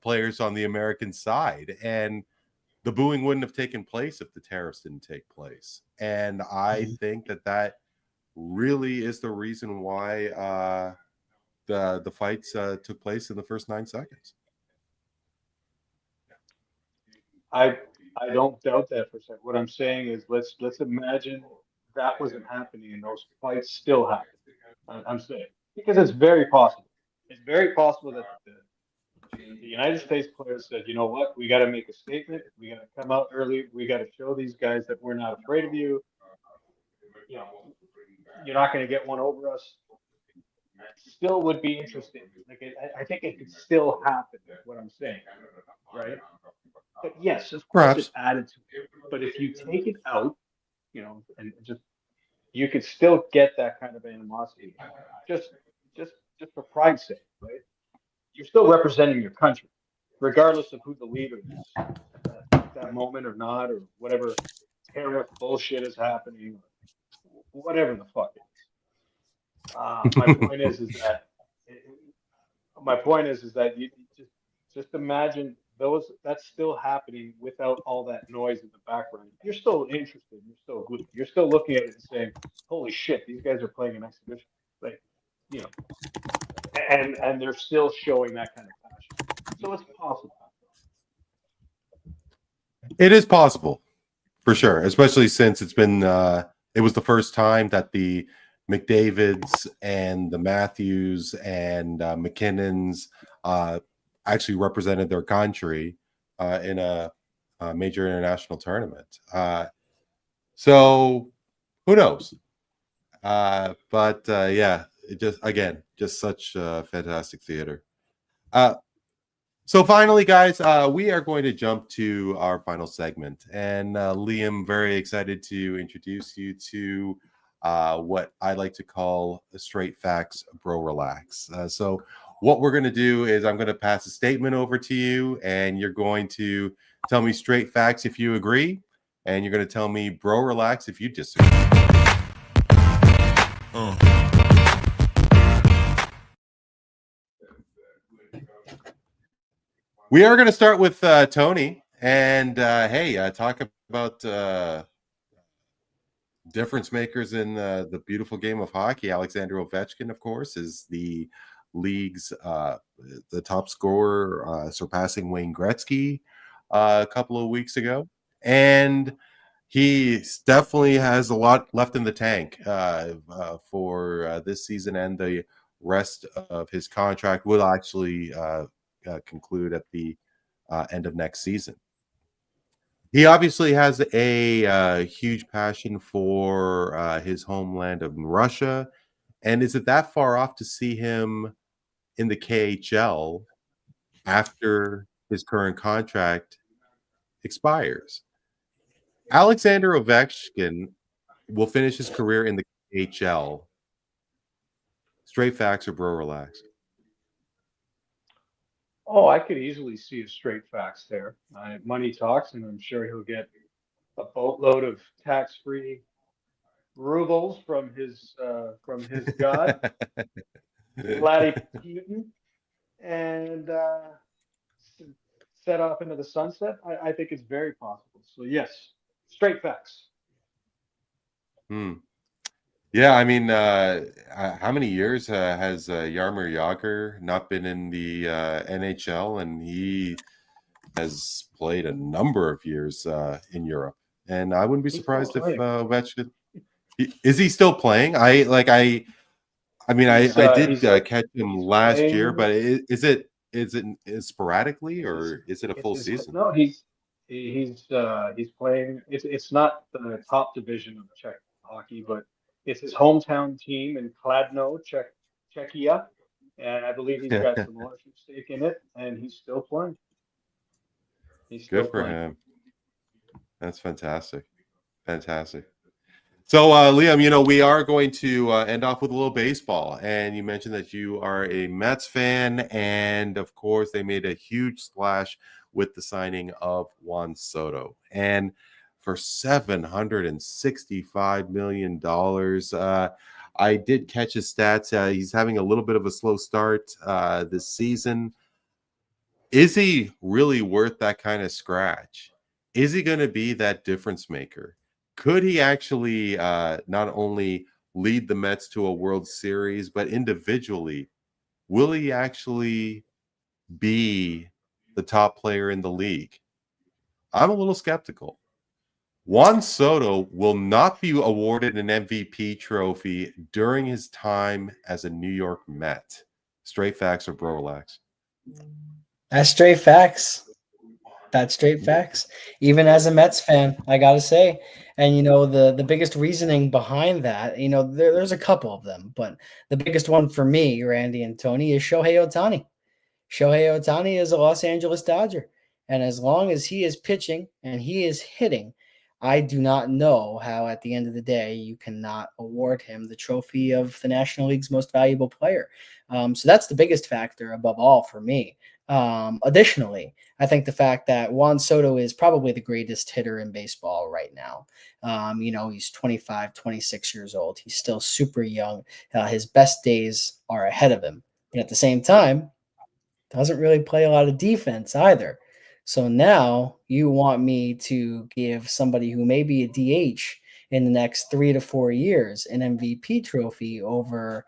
players on the American side. And the booing wouldn't have taken place if the tariffs didn't take place. And I think that really is the reason why the fights took place in the first 9 seconds. I don't doubt that for a second. What I'm saying is let's imagine that wasn't happening and those fights still happen. I'm saying because it's very possible. It's very possible that the United States players said, you know what, we got to make a statement. We got to come out early. We got to show these guys that we're not afraid of you. You know, you're not going to get one over us. Still would be interesting. Like I think it could still happen. What I'm saying, right? But yes, of course, Perhaps. it's added to it. But if you take it out, you know, and just you could still get that kind of animosity, just for pride's sake, right? You're still representing your country, regardless of who the leader is at that moment or not, or whatever terrorist bullshit is happening, or whatever the fuck it is. My point is that you just imagine that's still happening without all that noise in the background. You're still interested. You're still looking at it and saying, "Holy shit, these guys are playing an exhibition." Like, you know, and they're still showing that kind of passion. So it's possible. It is possible, for sure, especially since it was the first time that the McDavids and the Matthews and McKinnons actually represented their country in a major international tournament. So who knows? But yeah, it just such fantastic theater. So finally, guys, we are going to jump to our final segment. And Liam, very excited to introduce you to what I like to call straight facts, bro relax. So what we're going to do is I'm going to pass a statement over to you, and you're going to tell me straight facts if you agree, and you're going to tell me bro relax if you disagree. We are going to start with Tony, and hey, talk about difference makers in the beautiful game of hockey. Alexander Ovechkin, of course, is the league's the top scorer, surpassing Wayne Gretzky a couple of weeks ago, and he definitely has a lot left in the tank for this season, and the rest of his contract will actually conclude at the end of next season. He obviously has a huge passion for his homeland of Russia. And is it that far off to see him in the KHL after his current contract expires? Alexander Ovechkin will finish his career in the KHL. Straight facts or bro relax? Oh, I could easily see a straight facts there. Money talks, and I'm sure he'll get a boatload of tax-free rubles from his god, Vladdy Putin, and set off into the sunset. I think it's very possible. So yes, straight facts. Yeah, I mean, how many years has Jaromir Jagr not been in the NHL, and he has played a number of years in Europe, and I wouldn't be surprised if Ovechkin is he still playing? I did catch him last year, but is it sporadically, or is it a full season? No, he's playing. It's not the top division of Czech hockey, but it's his hometown team in Kladno, Czechia, and I believe he's got some ownership stake in it, and he's still playing. He's still good for playing. him. That's fantastic. So, Liam, we are going to end off with a little baseball, and you mentioned that you are a Mets fan, and of course, they made a huge splash with the signing of Juan Soto, and for $765 million. I did catch his stats. He's having a little bit of a slow start this season. Is he really worth that kind of scratch? is he going to be that difference maker? Could he actually not only lead the Mets to a World Series, but individually, will he actually be the top player in the league? I'm a little skeptical. Juan Soto will not be awarded an MVP trophy during his time as a New York Met. Straight facts or bro relax? That's straight facts. That's straight facts. Even as a Mets fan, I gotta say, and the biggest reasoning behind that, there's a couple of them, but the biggest one for me, Randy and Tony, is Shohei Ohtani. Shohei Ohtani is a Los Angeles Dodger, and as long as he is pitching and he is hitting, I do not know how at the end of the day you cannot award him the trophy of the National League's most valuable player. So that's the biggest factor above all for me. Additionally, I think the fact that Juan Soto is probably the greatest hitter in baseball right now. He's 25, 26 years old. He's still super young. His best days are ahead of him. But at the same time, doesn't really play a lot of defense either. So now you want me to give somebody who may be a DH in the next 3 to 4 years an MVP trophy over,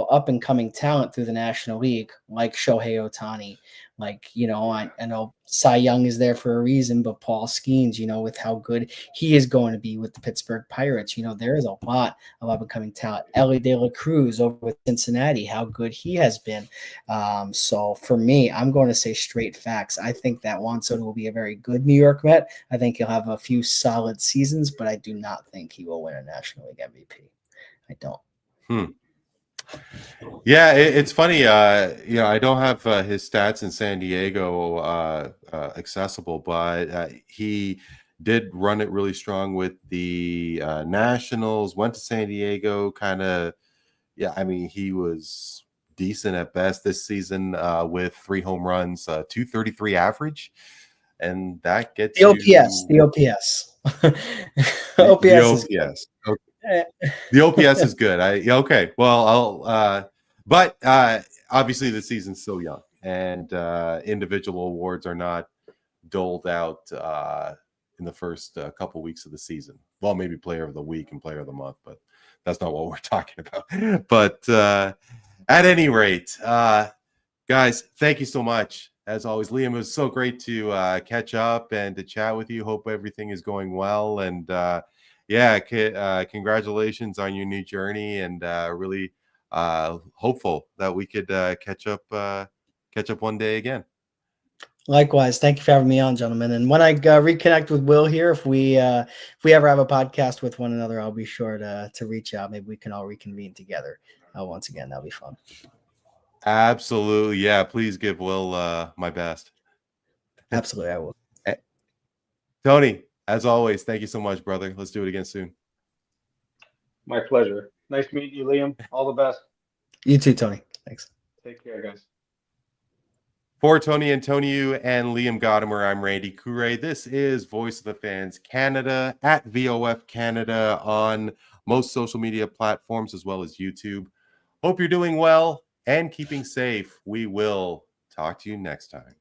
up and coming talent through the National League like Shohei Ohtani. I know Cy Young is there for a reason, but Paul Skeens, with how good he is going to be with the Pittsburgh Pirates, there is a lot of up and coming talent. Ellie De La Cruz over with Cincinnati, how good he has been. So for me, I'm going to say straight facts. I think that Juan Soto will be a very good New York Met. I think he'll have a few solid seasons, but I do not think he will win a National League MVP. I don't. Yeah, it's funny. I don't have his stats in San Diego accessible, but he did run it really strong with the Nationals. Went to San Diego, kind of. Yeah, I mean, he was decent at best this season with 3 home runs, 233 average, and that gets the OPS. The OPS. The OPS. Okay. The OPS is good. Okay. Well, but obviously the season's still young, and individual awards are not doled out in the first couple weeks of the season. Well, maybe Player of the Week and Player of the Month, but that's not what we're talking about. But at any rate, guys, thank you so much. As always, Liam, it was so great to catch up and to chat with you. Hope everything is going well, and congratulations on your new journey, and really hopeful that we could catch up one day again. Likewise, thank you for having me on, gentlemen. And when I reconnect with Will here, if we ever have a podcast with one another, I'll be sure to reach out. Maybe we can all reconvene together once again. That'll be fun. Absolutely, yeah. Please give Will my best. Absolutely, I will. Tony, as always, thank you so much, brother. Let's do it again soon. My pleasure. Nice meeting you, Liam. All the best. You too, Tony. Thanks. Take care, guys. For Tony Antoniou and Liam Gotimer, I'm Randy Courret. This is Voice of the Fans Canada at VOF Canada on most social media platforms as well as YouTube. Hope you're doing well and keeping safe. We will talk to you next time.